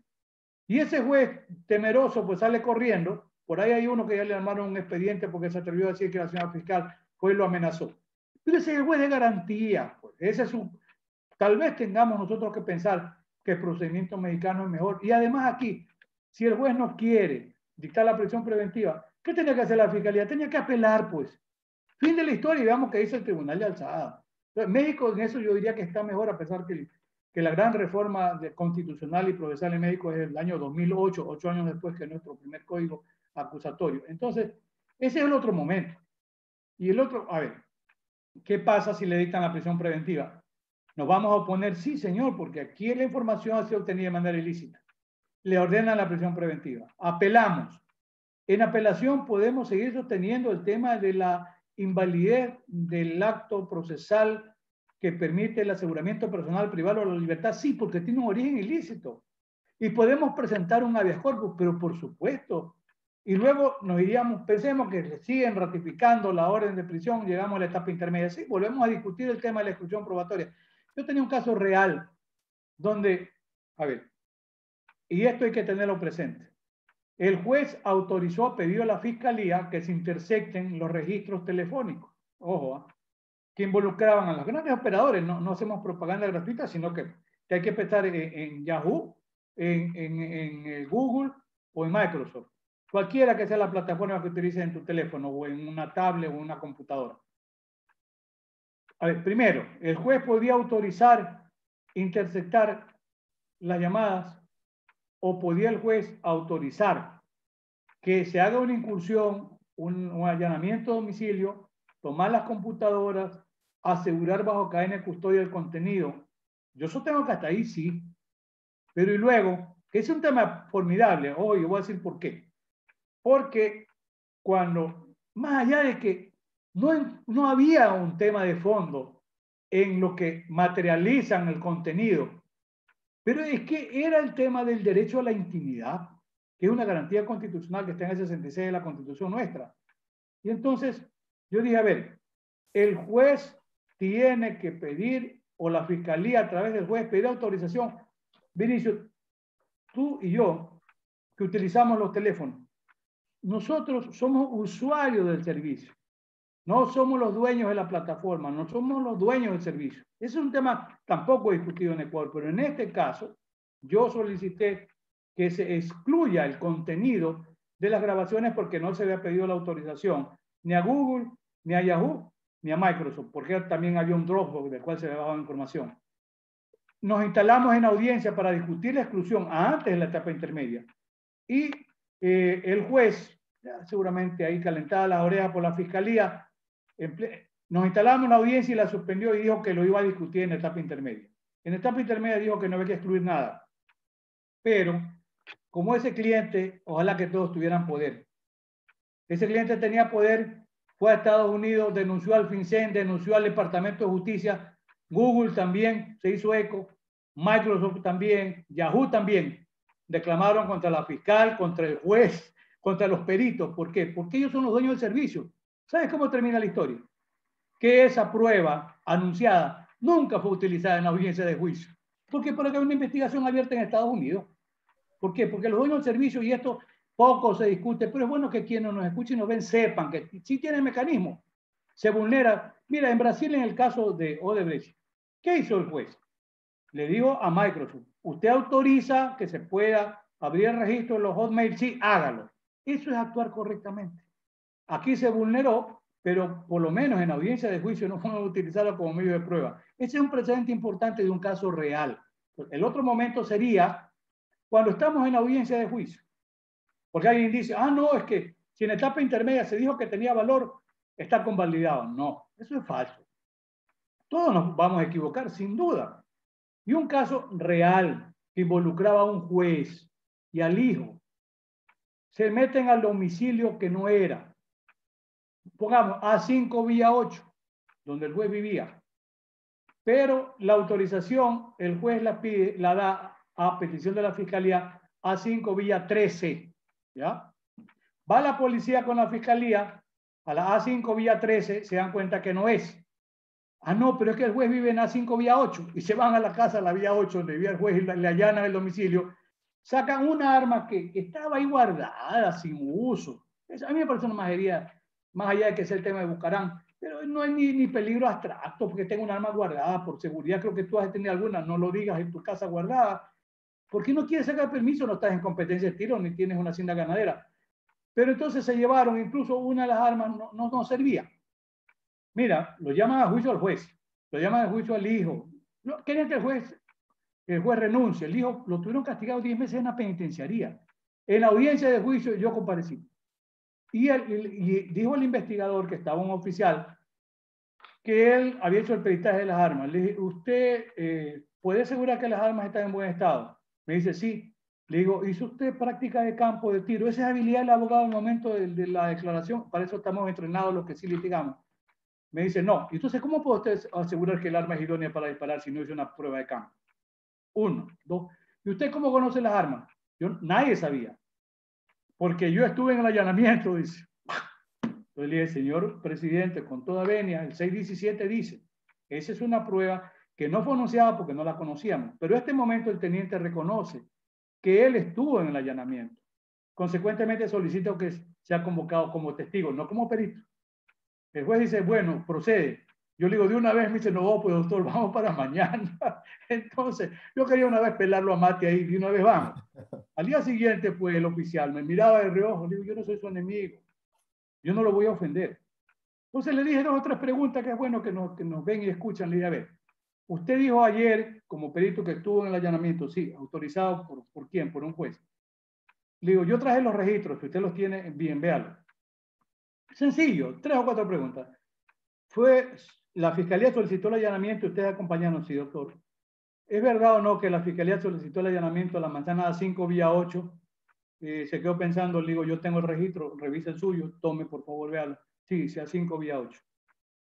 Y ese juez temeroso pues sale corriendo. Por ahí hay uno que ya le armaron un expediente porque se atrevió a decir que la señora fiscal fue y lo amenazó. Pero ese es el juez de garantía. Pues. Ese es tal vez tengamos nosotros que pensar que el procedimiento mexicano es mejor. Y además aquí, si el juez no quiere dictar la prisión preventiva, ¿qué tenía que hacer la fiscalía? Tenía que apelar, pues. Fin de la historia, y veamos qué dice el Tribunal de Alzada. Entonces, México en eso yo diría que está mejor, a pesar que la gran reforma constitucional y procesal en México es el año 2008, 8 años después que nuestro primer código acusatorio. Entonces, ese es el otro momento. Y el otro, a ver, ¿qué pasa si le dictan la prisión preventiva? ¿Nos vamos a oponer? Sí, señor, porque aquí la información ha sido obtenida de manera ilícita. Le ordenan la prisión preventiva. Apelamos. En apelación podemos seguir sosteniendo el tema de la invalidez del acto procesal que permite el aseguramiento personal privado de la libertad. Sí, porque tiene un origen ilícito. Y podemos presentar un habeas corpus, pero por supuesto. Y luego nos iríamos, pensemos que siguen ratificando la orden de prisión, llegamos a la etapa intermedia. Sí, volvemos a discutir el tema de la exclusión probatoria. Yo tenía un caso real donde, a ver, y esto hay que tenerlo presente. El juez autorizó a pedido de la fiscalía que se intersecten los registros telefónicos, ojo, que involucraban a los grandes operadores. No hacemos propaganda gratuita, sino que hay que pensar en Yahoo, en Google o en Microsoft. Cualquiera que sea la plataforma que utilices en tu teléfono o en una tablet o en una computadora. A ver, primero, el juez podía autorizar interceptar las llamadas, o podía el juez autorizar que se haga una incursión, un allanamiento de domicilio, tomar las computadoras, asegurar bajo cadena de custodia el contenido. Yo sostengo que hasta ahí sí. Pero y luego, que es un tema formidable, hoy voy a decir por qué. Porque cuando, más allá de que no había un tema de fondo en lo que materializan el contenido, pero es que era el tema del derecho a la intimidad, que es una garantía constitucional que está en el 66 de la Constitución nuestra. Y entonces yo dije, a ver, el juez tiene que pedir, o la fiscalía a través del juez pedir autorización. Vinicio, tú y yo, que utilizamos los teléfonos, nosotros somos usuarios del servicio. No somos los dueños de la plataforma, no somos los dueños del servicio. Ese es un tema tampoco discutido en Ecuador, pero en este caso yo solicité que se excluya el contenido de las grabaciones porque no se había pedido la autorización ni a Google, ni a Yahoo, ni a Microsoft, porque también había un Dropbox del cual se había bajado información. Nos instalamos en audiencia para discutir la exclusión antes de la etapa intermedia. Y el juez, seguramente ahí calentada las orejas por la fiscalía, nos instalamos en la audiencia y la suspendió y dijo que lo iba a discutir en la etapa intermedia. En la etapa intermedia dijo que no había que excluir nada. Pero, como ese cliente, ojalá que todos tuvieran poder. Ese cliente tenía poder, fue a Estados Unidos, denunció al FinCEN, denunció al Departamento de Justicia, Google también se hizo eco, Microsoft también, Yahoo también, reclamaron contra la fiscal, contra el juez, contra los peritos. ¿Por qué? Porque ellos son los dueños del servicio. ¿Sabes cómo termina la historia? Que esa prueba anunciada nunca fue utilizada en la audiencia de juicio. ¿Por qué? Porque hay una investigación abierta en Estados Unidos. ¿Por qué? Porque los dueños del servicio, y esto poco se discute, pero es bueno que quienes nos escuchen y nos ven sepan que sí tienen mecanismo. Se vulnera. Mira, en Brasil, en el caso de Odebrecht, ¿qué hizo el juez? Le dijo a Microsoft, usted autoriza que se pueda abrir el registro de los Hotmail, sí, hágalo. Eso es actuar correctamente. Aquí se vulneró, pero por lo menos en audiencia de juicio no fueron utilizados como medio de prueba. Ese es un precedente importante de un caso real. El otro momento sería cuando estamos en audiencia de juicio. Porque alguien dice, no, es que si en etapa intermedia se dijo que tenía valor, está convalidado. No, eso es falso. Todos nos vamos a equivocar, sin duda. Y un caso real que involucraba a un juez y al hijo, se meten al domicilio que no era. Pongamos A5 vía 8, donde el juez vivía. Pero la autorización, el juez la pide, la da a petición de la fiscalía A5 vía 13. ¿Ya? Va la policía con la fiscalía a la A5 vía 13, se dan cuenta que no es. No, pero es que el juez vive en A5 vía 8 y se van a la casa, a la vía 8, donde vivía el juez y le allanan el domicilio. Sacan una arma que estaba ahí guardada, sin uso. A mí me parece una majería, más allá de que sea el tema de Bucarán, pero no hay ni peligro abstracto porque tengo un arma guardada por seguridad. Creo que tú has tenido alguna, no lo digas, en tu casa guardada. ¿Por qué no quieres sacar permiso? No estás en competencia de tiro ni tienes una hacienda ganadera. Pero entonces se llevaron, incluso una de las armas no servía. Mira, lo llaman a juicio al juez, lo llaman a juicio al hijo. No, querían que el juez renuncie. El hijo lo tuvieron castigado 10 meses en la penitenciaría. En la audiencia de juicio yo comparecí. Y dijo el investigador, que estaba un oficial, que él había hecho el peritaje de las armas. Le dije, ¿usted puede asegurar que las armas están en buen estado? Me dice, sí. Le digo, ¿hizo usted práctica de campo de tiro? Esa es habilidad del abogado en el momento de la declaración. Para eso estamos entrenados los que sí litigamos. Me dice, no. Entonces, ¿cómo puede usted asegurar que el arma es idónea para disparar si no hizo una prueba de campo? 1, 2. ¿Y usted cómo conoce las armas? Nadie sabía. Porque yo estuve en el allanamiento, dice. Entonces le dije, señor presidente, con toda venia, el 617 dice, esa es una prueba que no fue anunciada porque no la conocíamos. Pero en este momento el teniente reconoce que él estuvo en el allanamiento. Consecuentemente solicito que sea convocado como testigo, no como perito. El juez dice, bueno, procede. Yo le digo, de una vez, me dice, no, pues doctor, vamos para mañana. Entonces, yo quería una vez pelarlo a mate ahí, de una vez vamos. Al día siguiente, pues, el oficial me miraba de reojo, le digo, yo no soy su enemigo, yo no lo voy a ofender. Entonces le dije 2 o 3 preguntas que es bueno que nos ven y escuchan. Le dije, a ver, usted dijo ayer, como perito, que estuvo en el allanamiento, sí, autorizado ¿por quién? Por un juez. Le digo, yo traje los registros, si usted los tiene, bien, véalo. Sencillo, 3 o 4 preguntas. La fiscalía solicitó el allanamiento y ustedes acompañaron, sí, doctor. ¿Es verdad o no que la fiscalía solicitó el allanamiento a la manzana 5 vía 8? Se quedó pensando, le digo, yo tengo el registro, revise el suyo, tome, por favor, véalo. Sí, sí, a 5 vía 8.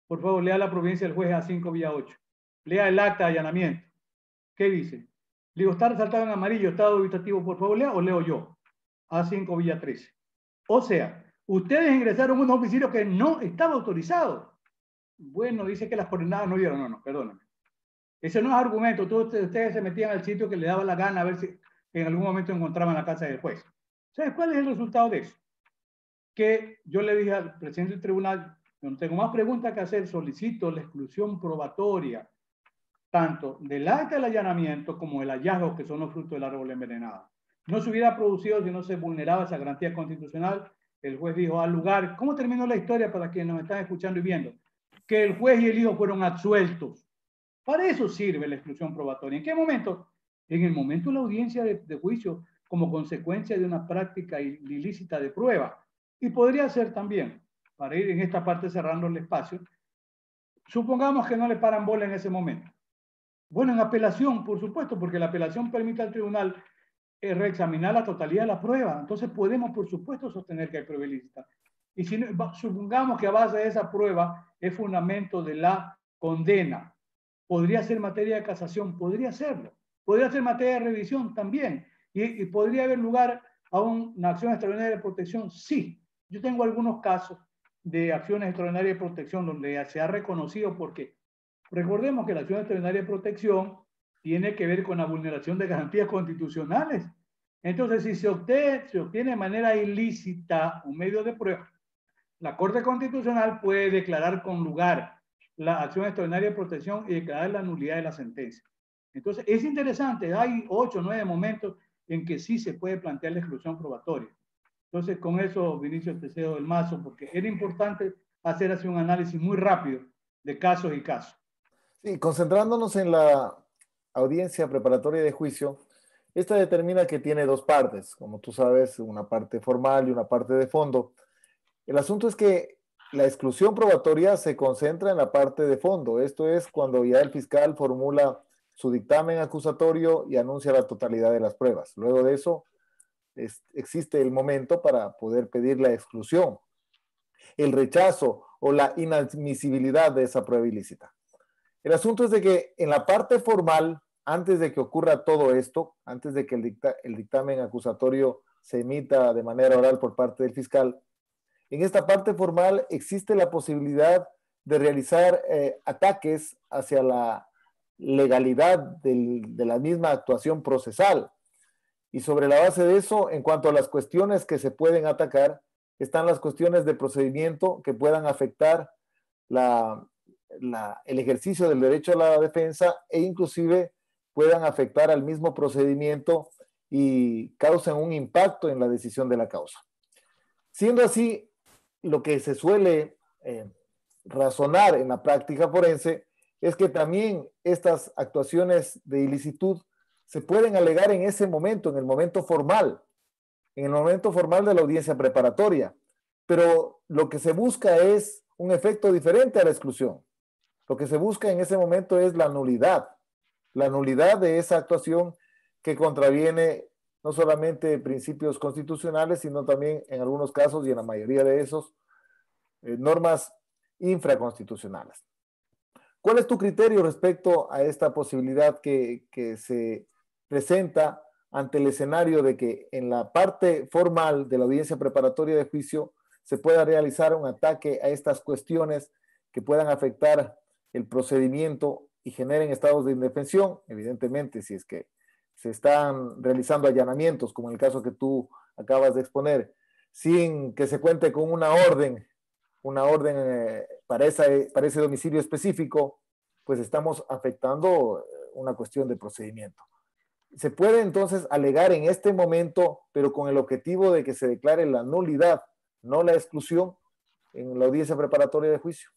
Por favor, lea la providencia del juez a 5 vía 8. Lea el acta de allanamiento. ¿Qué dice? Le digo, está resaltado en amarillo, estado dubitativo, por favor, lea o leo yo. A5 vía 13. O sea, ustedes ingresaron un domicilio que no estaba autorizado. Bueno, dice que las coordenadas no dieron. No, perdóname. Ese no es argumento. Ustedes se metían al sitio que les daba la gana a ver si en algún momento encontraban la casa del juez. ¿Sabes cuál es el resultado de eso? que yo le dije al presidente del tribunal, no tengo más preguntas que hacer, solicito la exclusión probatoria, tanto del acta del allanamiento como del hallazgo, que son los frutos del árbol envenenado. No se hubiera producido si no se vulneraba esa garantía constitucional. El juez dijo al lugar, ¿cómo terminó la historia para quienes nos están escuchando y viendo? Que el juez y el hijo fueron absueltos. Para eso sirve la exclusión probatoria. ¿En qué momento? En el momento de la audiencia de juicio, como consecuencia de una práctica ilícita de prueba. Y podría ser también, para ir en esta parte cerrando el espacio, supongamos que no le paran bola en ese momento. Bueno, en apelación, por supuesto, porque la apelación permite al tribunal reexaminar la totalidad de la prueba. Entonces podemos, por supuesto, sostener que hay prueba ilícita. Y si supongamos que a base de esa prueba es fundamento de la condena, podría ser materia de casación, podría serlo. Podría ser materia de revisión también. Y podría haber lugar a una acción extraordinaria de protección, sí. Yo tengo algunos casos de acciones extraordinarias de protección donde se ha reconocido porque recordemos que la acción extraordinaria de protección tiene que ver con la vulneración de garantías constitucionales. Entonces, si se obtiene de manera ilícita un medio de prueba, la Corte Constitucional puede declarar con lugar la acción extraordinaria de protección y declarar la nulidad de la sentencia. Entonces, es interesante, hay 8 o 9 momentos en que sí se puede plantear la exclusión probatoria. Entonces, con eso, Vinicio, te cedo el mazo, porque era importante hacer así un análisis muy rápido de casos y casos. Sí, concentrándonos en la audiencia preparatoria de juicio, esta determina que tiene dos partes, como tú sabes, una parte formal y una parte de fondo. El asunto es que la exclusión probatoria se concentra en la parte de fondo. Esto es cuando ya el fiscal formula su dictamen acusatorio y anuncia la totalidad de las pruebas. Luego de eso, existe el momento para poder pedir la exclusión, el rechazo o la inadmisibilidad de esa prueba ilícita. El asunto es de que en la parte formal, antes de que ocurra todo esto, antes de que el dictamen acusatorio se emita de manera oral por parte del fiscal, en esta parte formal existe la posibilidad de realizar ataques hacia la legalidad de la misma actuación procesal. Y sobre la base de eso, en cuanto a las cuestiones que se pueden atacar, están las cuestiones de procedimiento que puedan afectar el ejercicio del derecho a la defensa e inclusive puedan afectar al mismo procedimiento y causen un impacto en la decisión de la causa. Siendo así, lo que se suele razonar en la práctica forense es que también estas actuaciones de ilicitud se pueden alegar en ese momento, en el momento formal de la audiencia preparatoria, pero lo que se busca es un efecto diferente a la exclusión. Lo que se busca en ese momento es la nulidad de esa actuación que contraviene no solamente principios constitucionales, sino también en algunos casos y en la mayoría de esos, normas infraconstitucionales. ¿Cuál es tu criterio respecto a esta posibilidad que se presenta ante el escenario de que en la parte formal de la audiencia preparatoria de juicio se pueda realizar un ataque a estas cuestiones que puedan afectar el procedimiento y generen estados de indefensión? Evidentemente, si es que se están realizando allanamientos, como en el caso que tú acabas de exponer, sin que se cuente con una orden para ese domicilio específico, pues estamos afectando una cuestión de procedimiento. Se puede entonces alegar en este momento, pero con el objetivo de que se declare la nulidad, no la exclusión, en la audiencia preparatoria de juicio.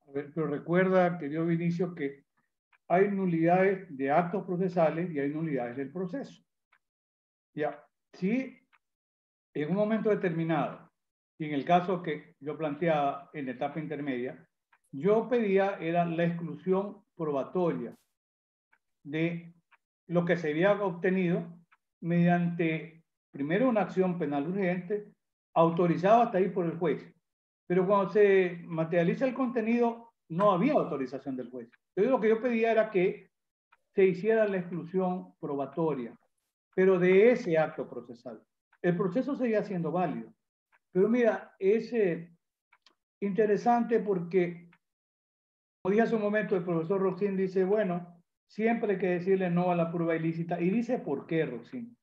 A ver, pero recuerda, querido Vinicio, que hay nulidades de actos procesales y hay nulidades del proceso. Ya, si en un momento determinado, y en el caso que yo planteaba en la etapa intermedia, yo pedía era la exclusión probatoria de lo que se había obtenido mediante, primero, una acción penal urgente, autorizada hasta ahí por el juez. Pero cuando se materializa el contenido, no había autorización del juez. Entonces, lo que yo pedía era que se hiciera la exclusión probatoria, pero de ese acto procesal. El proceso seguía siendo válido. Pero mira, es interesante porque, como dije hace un momento, el profesor Roxín dice, bueno, siempre hay que decirle no a la prueba ilícita. Y dice por qué, Roxín.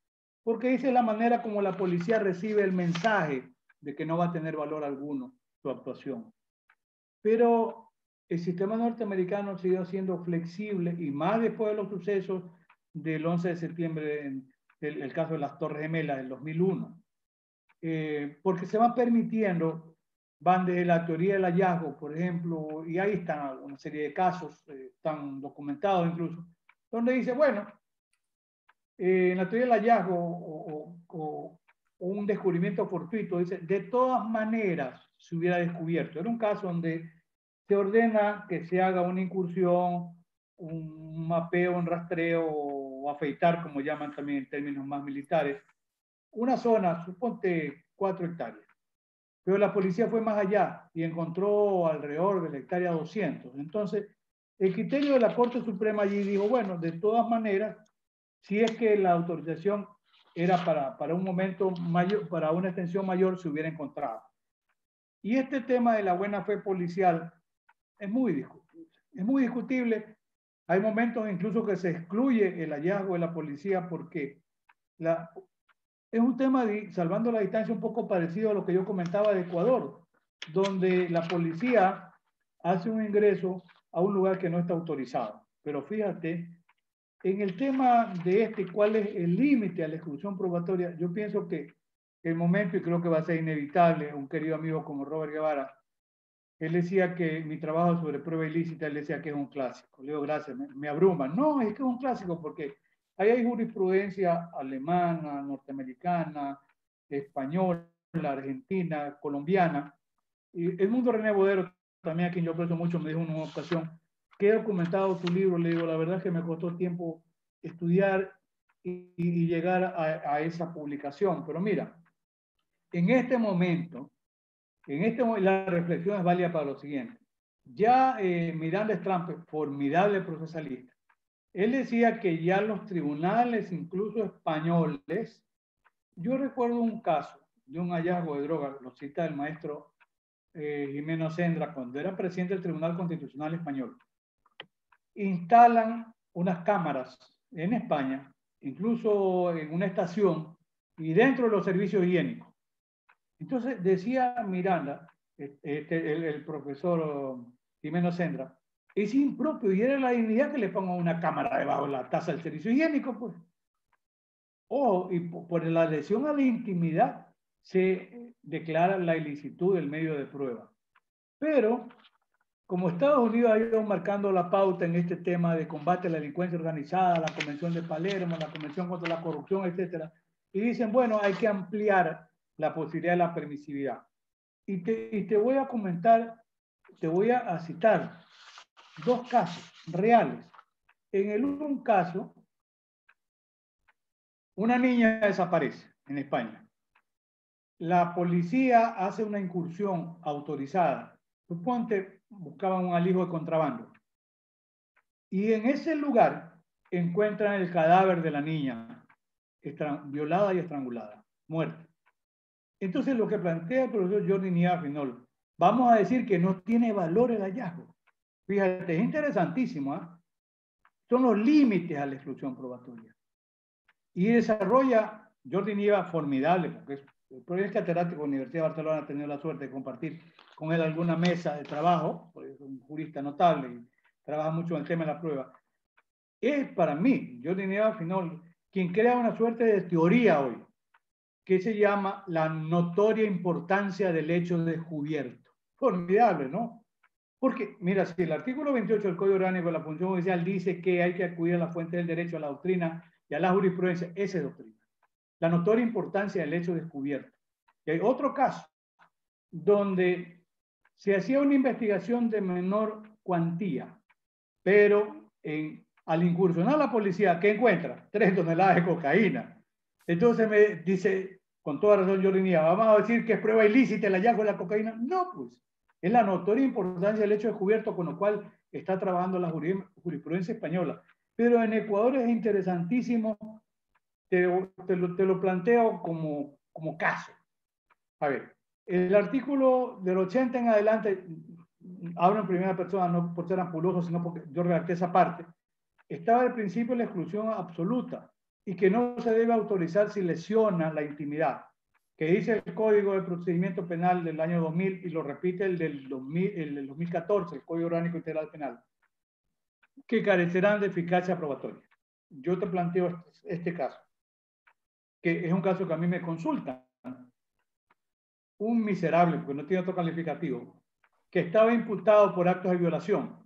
Porque dice la manera como la policía recibe el mensaje de que no va a tener valor alguno su actuación. Pero el sistema norteamericano siguió siendo flexible, y más después de los sucesos del 11 de septiembre, el caso de las Torres Gemelas del 2001, porque se van permitiendo, van desde la teoría del hallazgo, por ejemplo, y ahí están una serie de casos, están documentados incluso, donde dice, bueno, en la teoría del hallazgo o un descubrimiento fortuito, dice, de todas maneras se hubiera descubierto. Era un caso donde se ordena que se haga una incursión, un mapeo, un rastreo o afeitar, como llaman también en términos más militares, una zona, suponte 4 hectáreas. Pero la policía fue más allá y encontró alrededor de la hectárea 200. Entonces, el criterio de la Corte Suprema allí dijo, bueno, de todas maneras, si es que la autorización era para un momento mayor, para una extensión mayor, se hubiera encontrado. Y este tema de la buena fe policial es muy discutible. Es muy discutible. Hay momentos incluso que se excluye el hallazgo de la policía porque es un tema, salvando la distancia, un poco parecido a lo que yo comentaba de Ecuador, donde la policía hace un ingreso a un lugar que no está autorizado. Pero fíjate, en el tema de cuál es el límite a la exclusión probatoria, yo pienso que el momento, y creo que va a ser inevitable, un querido amigo como Robert Guevara, él decía que mi trabajo sobre prueba ilícita, él decía que es un clásico. Le digo, gracias, me abruma. No, es que es un clásico porque ahí hay jurisprudencia alemana, norteamericana, española, argentina, colombiana. Y el mundo René Bodero, también a quien yo aprecio mucho, me dijo en una ocasión, que he documentado tu libro. Le digo, la verdad es que me costó tiempo estudiar y llegar a esa publicación. Pero mira, en este momento, la reflexión es válida para lo siguiente. Ya Miranda Strampe, formidable procesalista, él decía que ya los tribunales, incluso españoles, yo recuerdo un caso de un hallazgo de droga, lo cita el maestro Jimeno Sendra, cuando era presidente del Tribunal Constitucional Español, instalan unas cámaras en España, incluso en una estación y dentro de los servicios higiénicos. Entonces decía Miranda, el profesor Jimeno Sendra, es impropio y era la dignidad que le pongan una cámara debajo de la taza del servicio higiénico, pues. Y por la lesión a la intimidad se declara la ilicitud del medio de prueba. Pero, como Estados Unidos ha ido marcando la pauta en este tema de combate a la delincuencia organizada, la Convención de Palermo, la Convención contra la Corrupción, etc., y dicen, bueno, hay que ampliar la posibilidad de la permisividad. Y te voy a comentar, te voy a citar 2 casos reales. En un caso, una niña desaparece en España. La policía hace una incursión autorizada. Suponte, buscaban un alijo de contrabando. Y en ese lugar encuentran el cadáver de la niña, violada y estrangulada, muerta. Entonces, lo que plantea el profesor Jordi Nieva Finol, vamos a decir que no tiene valor el hallazgo. Fíjate, es interesantísimo, ¿eh? Son los límites a la exclusión probatoria. Y desarrolla Jordi Nieva, formidable, porque es catedrático de la Universidad de Barcelona, ha tenido la suerte de compartir con él alguna mesa de trabajo, porque es un jurista notable y trabaja mucho en el tema de la prueba. Es para mí, Jordi Nieva Finol, quien crea una suerte de teoría hoy, que se llama la notoria importancia del hecho descubierto. Formidable, ¿no? Porque, mira, si el artículo 28 del Código Orgánico de la Función Judicial dice que hay que acudir a la fuente del derecho, a la doctrina y a la jurisprudencia, esa es doctrina. La notoria importancia del hecho descubierto. Y hay otro caso donde se hacía una investigación de menor cuantía, pero al incursionar la policía, ¿qué encuentra? 3 toneladas de cocaína. Entonces me dice, con toda razón, Jordi Nieva, ¿vamos a decir que es prueba ilícita el hallazgo de la cocaína? No, pues. Es la notoria importancia del hecho descubierto, con lo cual está trabajando la jurisprudencia española. Pero en Ecuador es interesantísimo, te lo planteo como caso. A ver, el artículo del 80 en adelante, hablo en primera persona, no por ser ampuloso, sino porque yo redacté esa parte, estaba el principio de la exclusión absoluta y que no se debe autorizar si lesiona la intimidad. que dice el Código de Procedimiento Penal del año 2000 y lo repite el del 2014, el Código Orgánico Integral Penal, que carecerán de eficacia probatoria. Yo te planteo este caso, que es un caso que a mí me consultan. Un miserable, porque no tiene otro calificativo, que estaba imputado por actos de violación.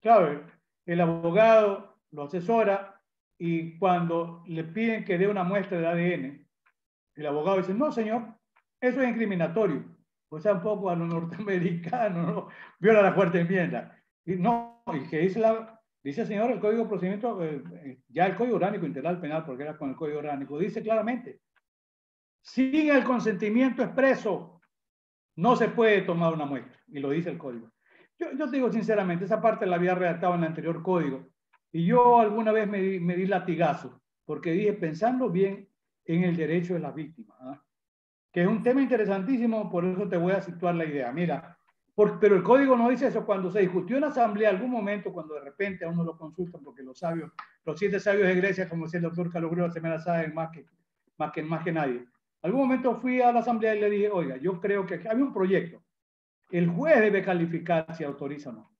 Claro, el abogado lo asesora y cuando le piden que dé una muestra de ADN, el abogado dice, no, señor, eso es incriminatorio. O sea, un poco a lo norteamericano, ¿no? Viola la cuarta enmienda. Y no, y que dice el señor, el Código de Procedimiento, ya el Código Orgánico Integral Penal, porque era con el Código Orgánico, dice claramente, sin el consentimiento expreso, no se puede tomar una muestra, y lo dice el código. Yo te digo sinceramente, esa parte la había redactado en el anterior código, y yo alguna vez me di latigazo, porque dije, pensando bien en el derecho de las víctimas, ¿eh? Que es un tema interesantísimo, por eso te voy a situar la idea. Mira, pero el código no dice eso. Cuando se discutió en la asamblea, algún momento, cuando de repente a uno lo consultan, porque los 7 sabios de Grecia, como decía el doctor Calogero, se me la saben más que nadie. Algún momento fui a la asamblea y le dije, oiga, yo creo que había un proyecto. El juez debe calificar si autoriza o no.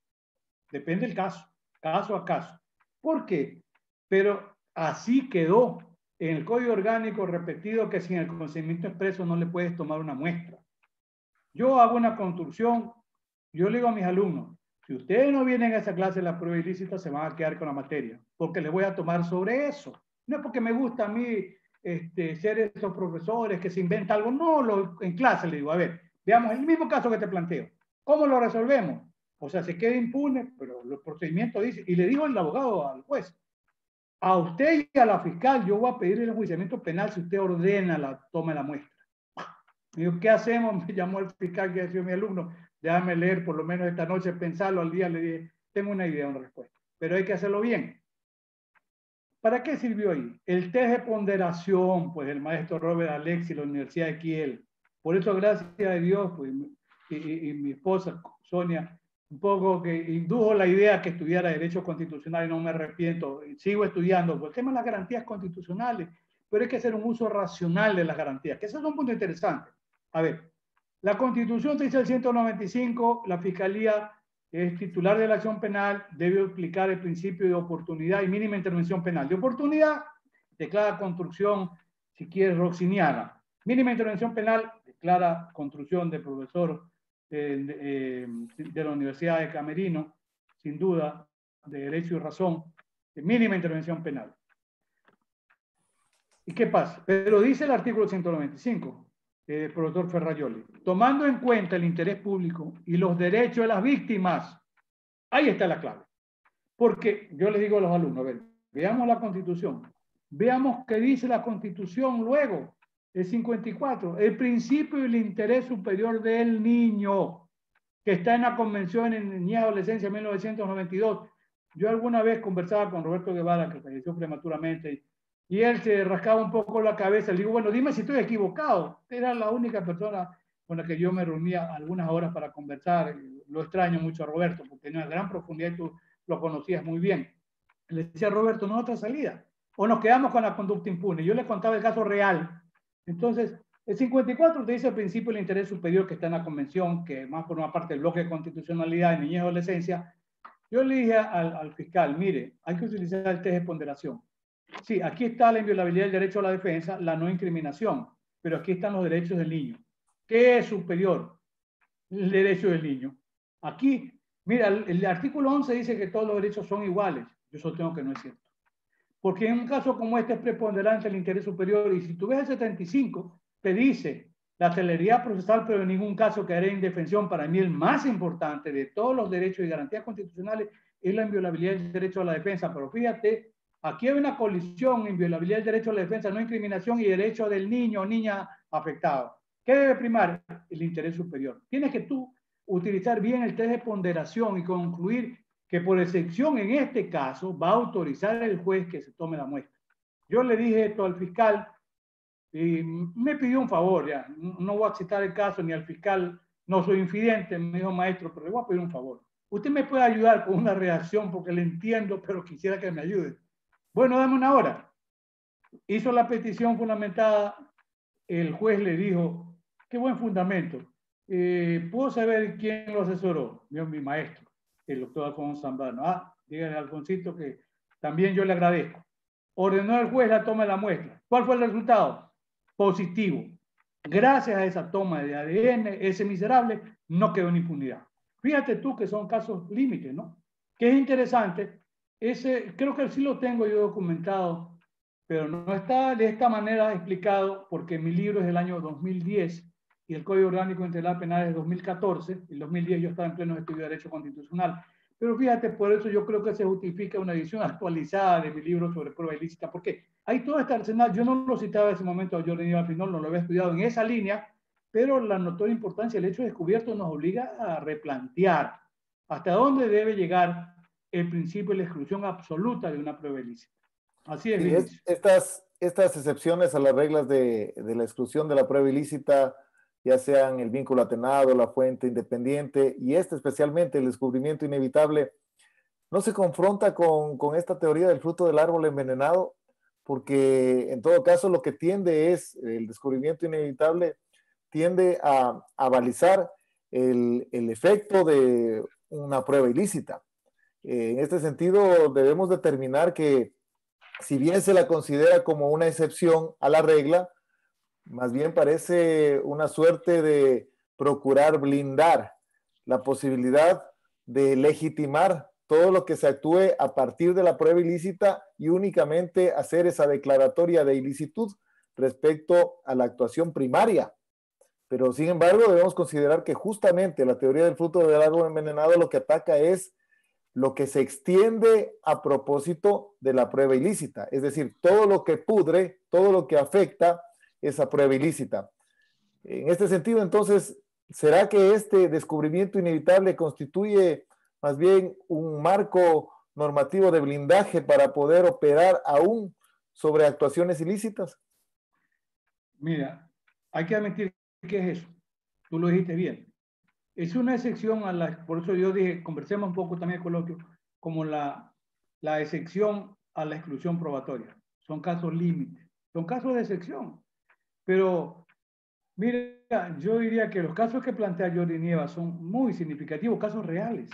Depende del caso a caso. ¿Por qué? Pero así quedó en el Código Orgánico repetido que sin el consentimiento expreso no le puedes tomar una muestra. Yo hago una construcción, yo le digo a mis alumnos, si ustedes no vienen a esa clase de la prueba ilícita, se van a quedar con la materia, porque les voy a tomar sobre eso. No es porque me gusta a mí ser esos profesores que se inventa algo, no, en clase le digo, a ver, veamos el mismo caso que te planteo. ¿Cómo lo resolvemos? O sea, se queda impune, pero los procedimientos dicen, y le digo al abogado, al juez, a usted y a la fiscal, yo voy a pedir el enjuiciamiento penal si usted ordena la toma de la muestra. Me dijo, ¿qué hacemos? Me llamó el fiscal que ha sido mi alumno, déjame leer por lo menos esta noche, pensarlo al día, le dije, tengo una idea, una respuesta, pero hay que hacerlo bien. ¿Para qué sirvió ahí? El test de ponderación, pues el maestro Robert Alexi, la Universidad de Kiel. Por eso, gracias a Dios, pues, y mi esposa, Sonia, un poco que indujo la idea que estudiara Derecho Constitucional y no me arrepiento, sigo estudiando, por el tema de las garantías constitucionales, pero hay que hacer un uso racional de las garantías, que ese es un punto interesante. A ver, la Constitución te dice el 195, la Fiscalía es titular de la acción penal, debe aplicar el principio de oportunidad y mínima intervención penal. De oportunidad, declara construcción, si quieres, roxiniana. Mínima intervención penal, declara construcción de profesor de la Universidad de Camerino, sin duda, de Derecho y Razón, de mínima intervención penal. ¿Y qué pasa? Pero dice el artículo 195, profesor Ferrajoli, tomando en cuenta el interés público y los derechos de las víctimas, ahí está la clave. Porque yo les digo a los alumnos, a ver, veamos la Constitución, veamos qué dice la Constitución luego, el 54, el principio del interés superior del niño, que está en la Convención en Niñez y Adolescencia de 1992. Yo alguna vez conversaba con Roberto Guevara, que falleció prematuramente, y él se rascaba un poco la cabeza. Le digo, bueno, dime si estoy equivocado. Era la única persona con la que yo me reunía algunas horas para conversar. Lo extraño mucho a Roberto, porque tenía una gran profundidad y tú lo conocías muy bien. Le decía a Roberto, no hay otra salida. O nos quedamos con la conducta impune. Yo le contaba el caso real. Entonces, el 54 te dice el principio del interés superior que está en la convención, que más forma parte del bloque de constitucionalidad de niñez y adolescencia. Yo le dije al fiscal, mire, hay que utilizar el test de ponderación. Sí, aquí está la inviolabilidad del derecho a la defensa, la no incriminación, pero aquí están los derechos del niño. ¿Qué es superior? El derecho del niño. Aquí, mira, el artículo 11 dice que todos los derechos son iguales. Yo sostengo que no es cierto. Porque en un caso como este es preponderante el interés superior, y si tú ves el 75, te dice la celeridad procesal, pero en ningún caso quedará en indefensión. Para mí el más importante de todos los derechos y garantías constitucionales es la inviolabilidad del derecho a la defensa. Pero fíjate, aquí hay una colisión, inviolabilidad del derecho a la defensa, no incriminación y derecho del niño o niña afectado. ¿Qué debe primar? El interés superior. Tienes que tú utilizar bien el test de ponderación y concluir que por excepción en este caso va a autorizar el juez que se tome la muestra. Yo le dije esto al fiscal y me pidió un favor, ya, no voy a citar el caso ni al fiscal, no soy infidente, me dijo maestro, pero le voy a pedir un favor. Usted me puede ayudar con una reacción porque le entiendo, pero quisiera que me ayude. Bueno, dame una hora. Hizo la petición fundamentada, el juez le dijo, qué buen fundamento. ¿Puedo saber quién lo asesoró? Mi maestro, el doctor Alfonso Zambrano. Ah, dígale a Alfonsito que también yo le agradezco. Ordenó el juez la toma de la muestra. ¿Cuál fue el resultado? Positivo. Gracias a esa toma de ADN, ese miserable no quedó en impunidad. Fíjate tú que son casos límites, ¿no? Que es interesante. Creo que sí lo tengo yo documentado, pero no está de esta manera explicado porque mi libro es del año 2010 y el Código Orgánico Integral Penal es 2014. En el 2010 yo estaba en pleno estudio de Derecho Constitucional. Pero fíjate, por eso yo creo que se justifica una edición actualizada de mi libro sobre prueba ilícita, porque hay todo este arsenal. Yo no lo citaba en ese momento a Jordi Nieva Pinol, no lo había estudiado en esa línea, pero la notoria importancia del hecho descubierto nos obliga a replantear hasta dónde debe llegar el principio de la exclusión absoluta de una prueba ilícita. Así es, Sí, Vinicio. estas excepciones a las reglas de la exclusión de la prueba ilícita, ya sean el vínculo atenuado, la fuente independiente y especialmente el descubrimiento inevitable, no se confronta con esta teoría del fruto del árbol envenenado, porque en todo caso lo que tiende es, el descubrimiento inevitable tiende a balizar el efecto de una prueba ilícita. En este sentido, debemos determinar que si bien se la considera como una excepción a la regla, más bien parece una suerte de procurar blindar la posibilidad de legitimar todo lo que se actúe a partir de la prueba ilícita y únicamente hacer esa declaratoria de ilicitud respecto a la actuación primaria. Pero sin embargo debemos considerar que justamente la teoría del fruto del árbol envenenado lo que ataca es lo que se extiende a propósito de la prueba ilícita, es decir, todo lo que pudre, todo lo que afecta esa prueba ilícita. En este sentido, entonces, ¿será que este descubrimiento inevitable constituye más bien un marco normativo de blindaje para poder operar aún sobre actuaciones ilícitas? Mira, hay que admitir que es eso. Tú lo dijiste bien. Es una excepción a la, por eso yo dije, conversemos un poco también, coloquio, como la excepción a la exclusión probatoria. Son casos límites, son casos de excepción. Pero, mira, yo diría que los casos que plantea Jordi Nieva son muy significativos, casos reales.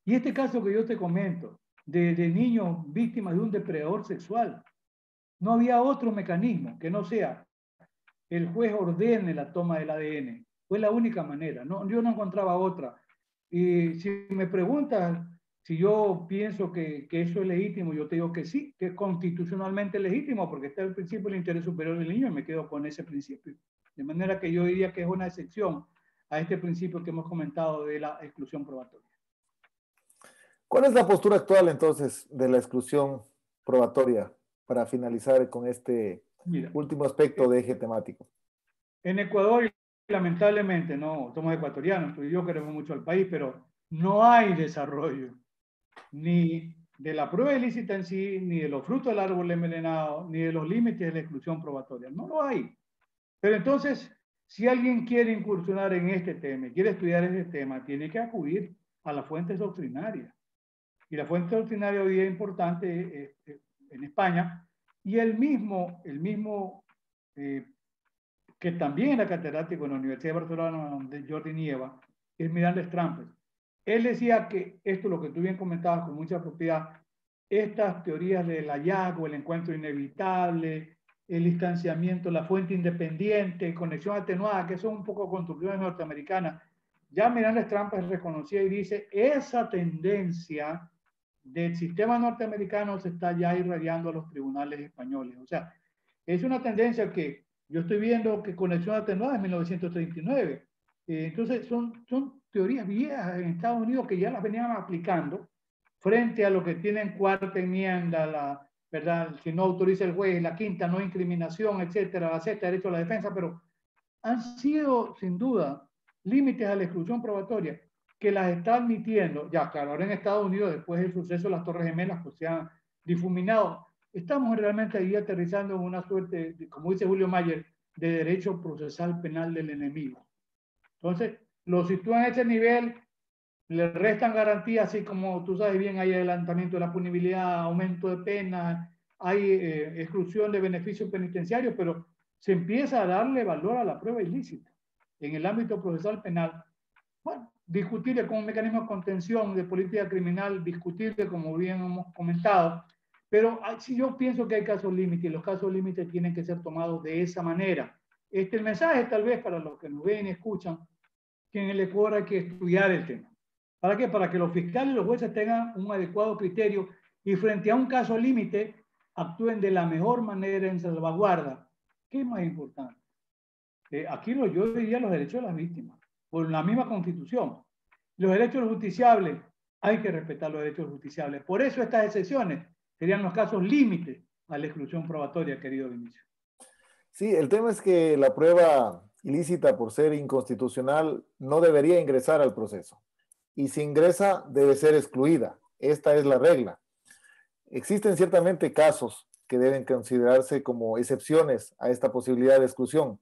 Y este caso que yo te comento, de niños víctimas de un depredador sexual, no había otro mecanismo que no sea el juez ordene la toma del ADN. Fue la única manera, no, yo no encontraba otra. Y si me preguntas si yo pienso que eso es legítimo, yo te digo que sí, que es constitucionalmente legítimo, porque está el principio del interés superior del niño y me quedo con ese principio. De manera que yo diría que es una excepción a este principio que hemos comentado de la exclusión probatoria. ¿Cuál es la postura actual entonces de la exclusión probatoria para finalizar con este Mira, último aspecto de eje temático? en Ecuador, lamentablemente, no, somos ecuatorianos, tú y yo queremos mucho al país, pero no hay desarrollo ni de la prueba ilícita en sí, ni de los frutos del árbol envenenado, ni de los límites de la exclusión probatoria. No lo hay. Pero entonces, si alguien quiere incursionar en este tema, quiere estudiar este tema, tiene que acudir a las fuentes doctrinarias. Y la fuente doctrinaria hoy día es importante en España, y el mismo que también era catedrático en la Universidad de Barcelona, de Jordi Nieva, es Miranda Strampes. Él decía que esto, lo que tú bien comentabas con mucha propiedad, estas teorías del hallazgo, el encuentro inevitable, el distanciamiento, la fuente independiente, conexión atenuada, que son un poco construcciones norteamericanas, ya Miranda Strampes reconocía y dice, esa tendencia del sistema norteamericano se está ya irradiando a los tribunales españoles. O sea, es una tendencia que yo estoy viendo que conexión atenuada es 1939. Entonces, son teorías viejas en Estados Unidos que ya las venían aplicando frente a lo que tienen cuarta enmienda, la verdad, si no autoriza el juez, la quinta, no incriminación, etcétera, la sexta, derecho a la defensa, pero han sido, sin duda, límites a la exclusión probatoria que las está admitiendo. Ya, claro, ahora en Estados Unidos, después del suceso de las Torres Gemelas, pues se han difuminado. Estamos realmente ahí aterrizando en una suerte, como dice Julio Mayer, de derecho procesal penal del enemigo. Entonces, lo sitúan a ese nivel, le restan garantías, así como tú sabes bien, hay adelantamiento de la punibilidad, aumento de pena, hay exclusión de beneficios penitenciarios, pero se empieza a darle valor a la prueba ilícita. En el ámbito procesal penal, bueno, discutible como un mecanismo de contención de política criminal, discutible como bien hemos comentado, pero si yo pienso que hay casos límites y los casos límites tienen que ser tomados de esa manera. El mensaje tal vez para los que nos ven y escuchan, que en el Ecuador hay que estudiar el tema. ¿Para qué? Para que los fiscales y los jueces tengan un adecuado criterio y frente a un caso límite actúen de la mejor manera en salvaguarda. ¿Qué es más importante? Aquí yo diría los derechos de las víctimas, por la misma Constitución. Los derechos justiciables, hay que respetar los derechos justiciables. Por eso estas excepciones serían los casos límites a la exclusión probatoria, querido Vinicio. Sí, el tema es que la prueba ilícita, por ser inconstitucional, no debería ingresar al proceso. Y si ingresa, debe ser excluida. Esta es la regla. Existen ciertamente casos que deben considerarse como excepciones a esta posibilidad de exclusión.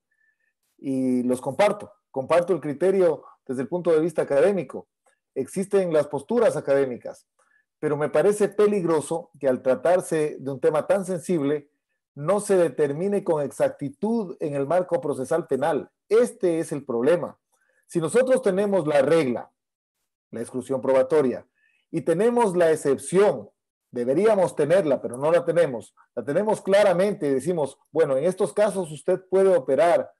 Y los comparto. Comparto el criterio desde el punto de vista académico. Existen las posturas académicas, pero me parece peligroso que al tratarse de un tema tan sensible, no se determine con exactitud en el marco procesal penal. Este es el problema. Si nosotros tenemos la regla, la exclusión probatoria, y tenemos la excepción, deberíamos tenerla, pero no la tenemos claramente y decimos, bueno, en estos casos usted puede operar.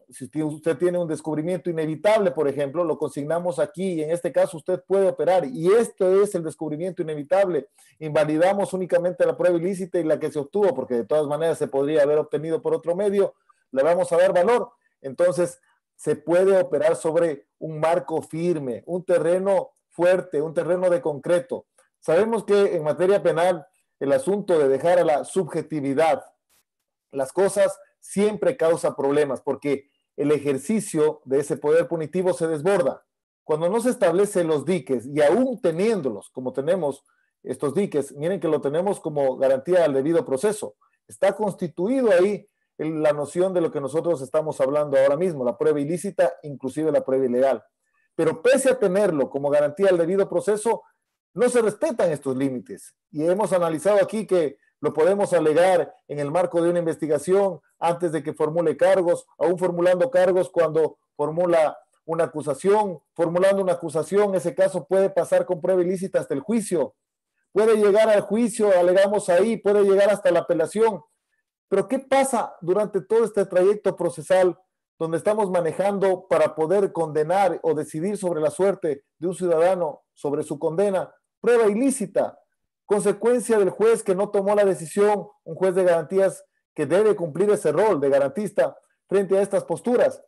Si usted tiene un descubrimiento inevitable, por ejemplo, lo consignamos aquí y en este caso usted puede operar y esto es el descubrimiento inevitable. Invalidamos únicamente la prueba ilícita y la que se obtuvo, porque de todas maneras se podría haber obtenido por otro medio, le vamos a dar valor. Entonces, se puede operar sobre un marco firme, un terreno fuerte, un terreno de concreto. Sabemos que en materia penal el asunto de dejar a la subjetividad las cosas siempre causa problemas porque el ejercicio de ese poder punitivo se desborda. Cuando no se establecen los diques, y aún teniéndolos, como tenemos estos diques, miren que lo tenemos como garantía al debido proceso. Está constituido ahí la noción de lo que nosotros estamos hablando ahora mismo, la prueba ilícita, inclusive la prueba ilegal. Pero pese a tenerlo como garantía al debido proceso, no se respetan estos límites. Y hemos analizado aquí que lo podemos alegar en el marco de una investigación antes de que formule cargos, aún formulando cargos cuando formula una acusación, formulando una acusación, ese caso puede pasar con prueba ilícita hasta el juicio, puede llegar al juicio, alegamos ahí, puede llegar hasta la apelación. Pero ¿qué pasa durante todo este trayecto procesal donde estamos manejando para poder condenar o decidir sobre la suerte de un ciudadano, sobre su condena? Prueba ilícita, consecuencia del juez que no tomó la decisión, un juez de garantías que debe cumplir ese rol de garantista frente a estas posturas.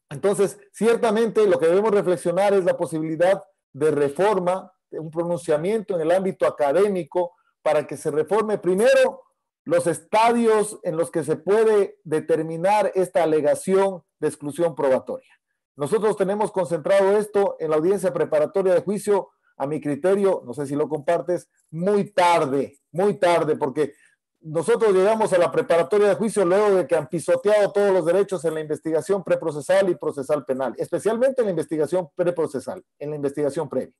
Entonces, ciertamente lo que debemos reflexionar es la posibilidad de reforma, de un pronunciamiento en el ámbito académico para que se reforme primero los estadios en los que se puede determinar esta alegación de exclusión probatoria. Nosotros tenemos concentrado esto en la audiencia preparatoria de juicio, a mi criterio, no sé si lo compartes, muy tarde, porque nosotros llegamos a la preparatoria de juicio luego de que han pisoteado todos los derechos en la investigación preprocesal y procesal penal, especialmente en la investigación preprocesal, en la investigación previa.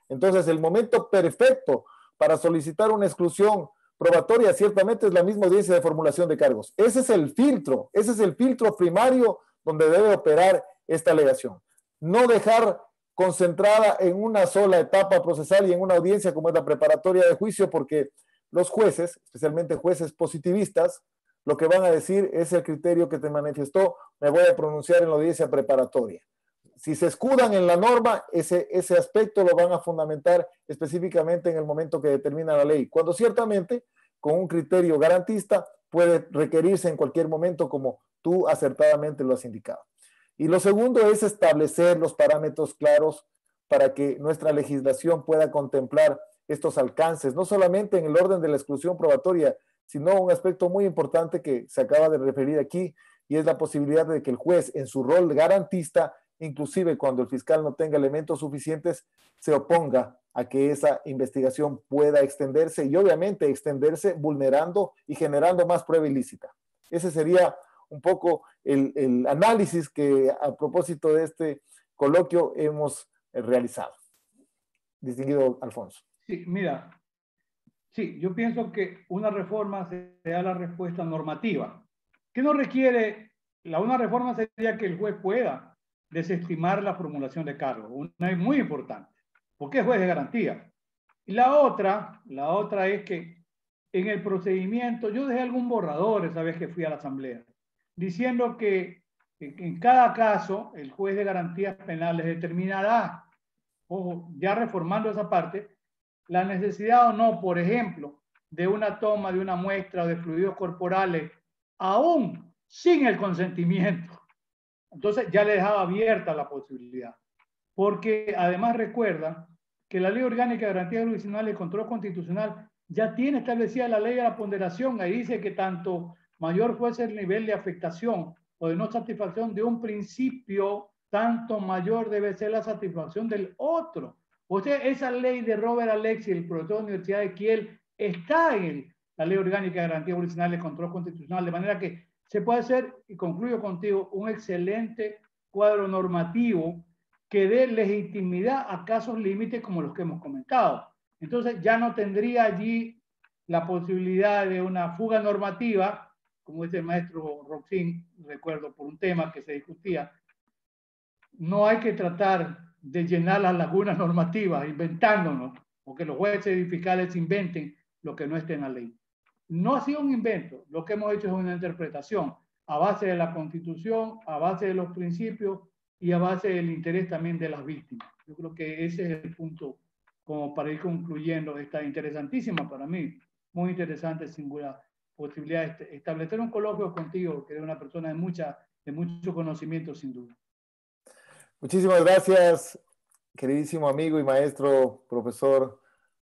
Entonces, el momento perfecto para solicitar una exclusión probatoria ciertamente es la misma audiencia de formulación de cargos. Ese es el filtro primario donde debe operar esta alegación. No dejar concentrada en una sola etapa procesal y en una audiencia como es la preparatoria de juicio, porque los jueces, especialmente jueces positivistas, lo que van a decir es el criterio que te manifestó, me voy a pronunciar en la audiencia preparatoria. Si se escudan en la norma, ese aspecto lo van a fundamentar específicamente en el momento que determina la ley, cuando ciertamente con un criterio garantista puede requerirse en cualquier momento como tú acertadamente lo has indicado. Y lo segundo es establecer los parámetros claros para que nuestra legislación pueda contemplar estos alcances, no solamente en el orden de la exclusión probatoria, sino un aspecto muy importante que se acaba de referir aquí, y es la posibilidad de que el juez en su rol garantista, inclusive cuando el fiscal no tenga elementos suficientes, se oponga a que esa investigación pueda extenderse y obviamente extenderse vulnerando y generando más prueba ilícita. Ese sería un poco el análisis que a propósito de este coloquio hemos realizado. Distinguido Alfonso. Sí, mira, sí, yo pienso que una reforma sea la respuesta normativa. ¿Qué no requiere? Una reforma sería que el juez pueda desestimar la formulación de cargos. Una es muy importante, porque es juez de garantía. Y la otra es que en el procedimiento, yo dejé algún borrador esa vez que fui a la asamblea, diciendo que en cada caso el juez de garantías penales determinará, ojo, ya reformando esa parte, la necesidad o no, por ejemplo, de una toma de una muestra de fluidos corporales, aún sin el consentimiento. Entonces ya le dejaba abierta la posibilidad. Porque además recuerda que la Ley Orgánica de Garantías Jurisdiccionales y Control Constitucional ya tiene establecida la ley de la ponderación. Ahí dice que tanto mayor fuese el nivel de afectación o de no satisfacción de un principio, tanto mayor debe ser la satisfacción del otro. O sea, esa ley de Robert Alexi, el profesor de la Universidad de Kiel, está en la Ley Orgánica de Garantías Jurisdiccionales y Control Constitucional, de manera que se puede hacer, y concluyo contigo, un excelente cuadro normativo que dé legitimidad a casos límites como los que hemos comentado. Entonces ya no tendría allí la posibilidad de una fuga normativa, como dice el maestro Roxín, recuerdo por un tema que se discutía. No hay que tratar de llenar las lagunas normativas inventándonos, o que los jueces y fiscales inventen lo que no esté en la ley. No ha sido un invento, lo que hemos hecho es una interpretación a base de la Constitución, a base de los principios y a base del interés también de las víctimas. Yo creo que ese es el punto como para ir concluyendo esta interesantísima para mí, muy interesante, singular posibilidad de establecer un coloquio contigo, que eres una persona de mucho conocimiento sin duda. Muchísimas gracias, queridísimo amigo y maestro, profesor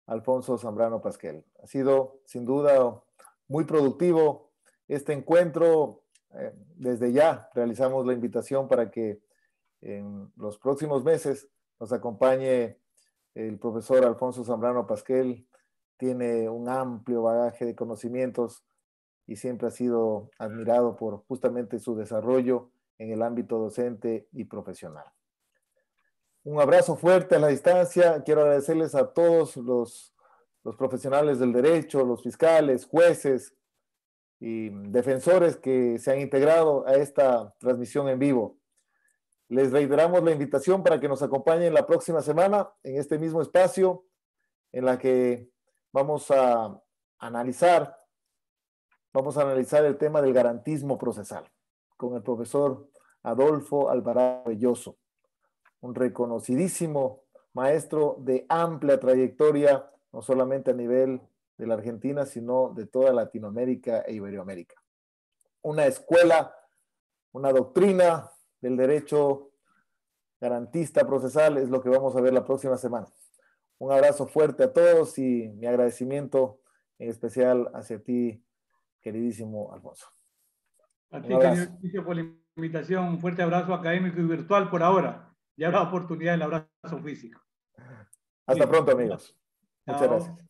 Alfonso Zambrano Pasquel. Ha sido sin duda muy productivo este encuentro. Desde ya realizamos la invitación para que en los próximos meses nos acompañe el profesor Alfonso Zambrano Pasquel. Tiene un amplio bagaje de conocimientos y siempre ha sido admirado por justamente su desarrollo en el ámbito docente y profesional. Un abrazo fuerte a la distancia. Quiero agradecerles a todos los profesionales del derecho, los fiscales, jueces y defensores que se han integrado a esta transmisión en vivo. Les reiteramos la invitación para que nos acompañen la próxima semana en este mismo espacio en la que vamos a analizar el tema del garantismo procesal con el profesor Adolfo Alvarado Belloso, un reconocidísimo maestro de amplia trayectoria, no solamente a nivel de la Argentina, sino de toda Latinoamérica e Iberoamérica. Una escuela, una doctrina del derecho garantista procesal es lo que vamos a ver la próxima semana. Un abrazo fuerte a todos y mi agradecimiento en especial hacia ti, queridísimo Alfonso. A ti, querido, por la invitación. Un fuerte abrazo académico y virtual por ahora. Ya habrá oportunidad del abrazo físico. Hasta pronto, amigos. Muchas gracias.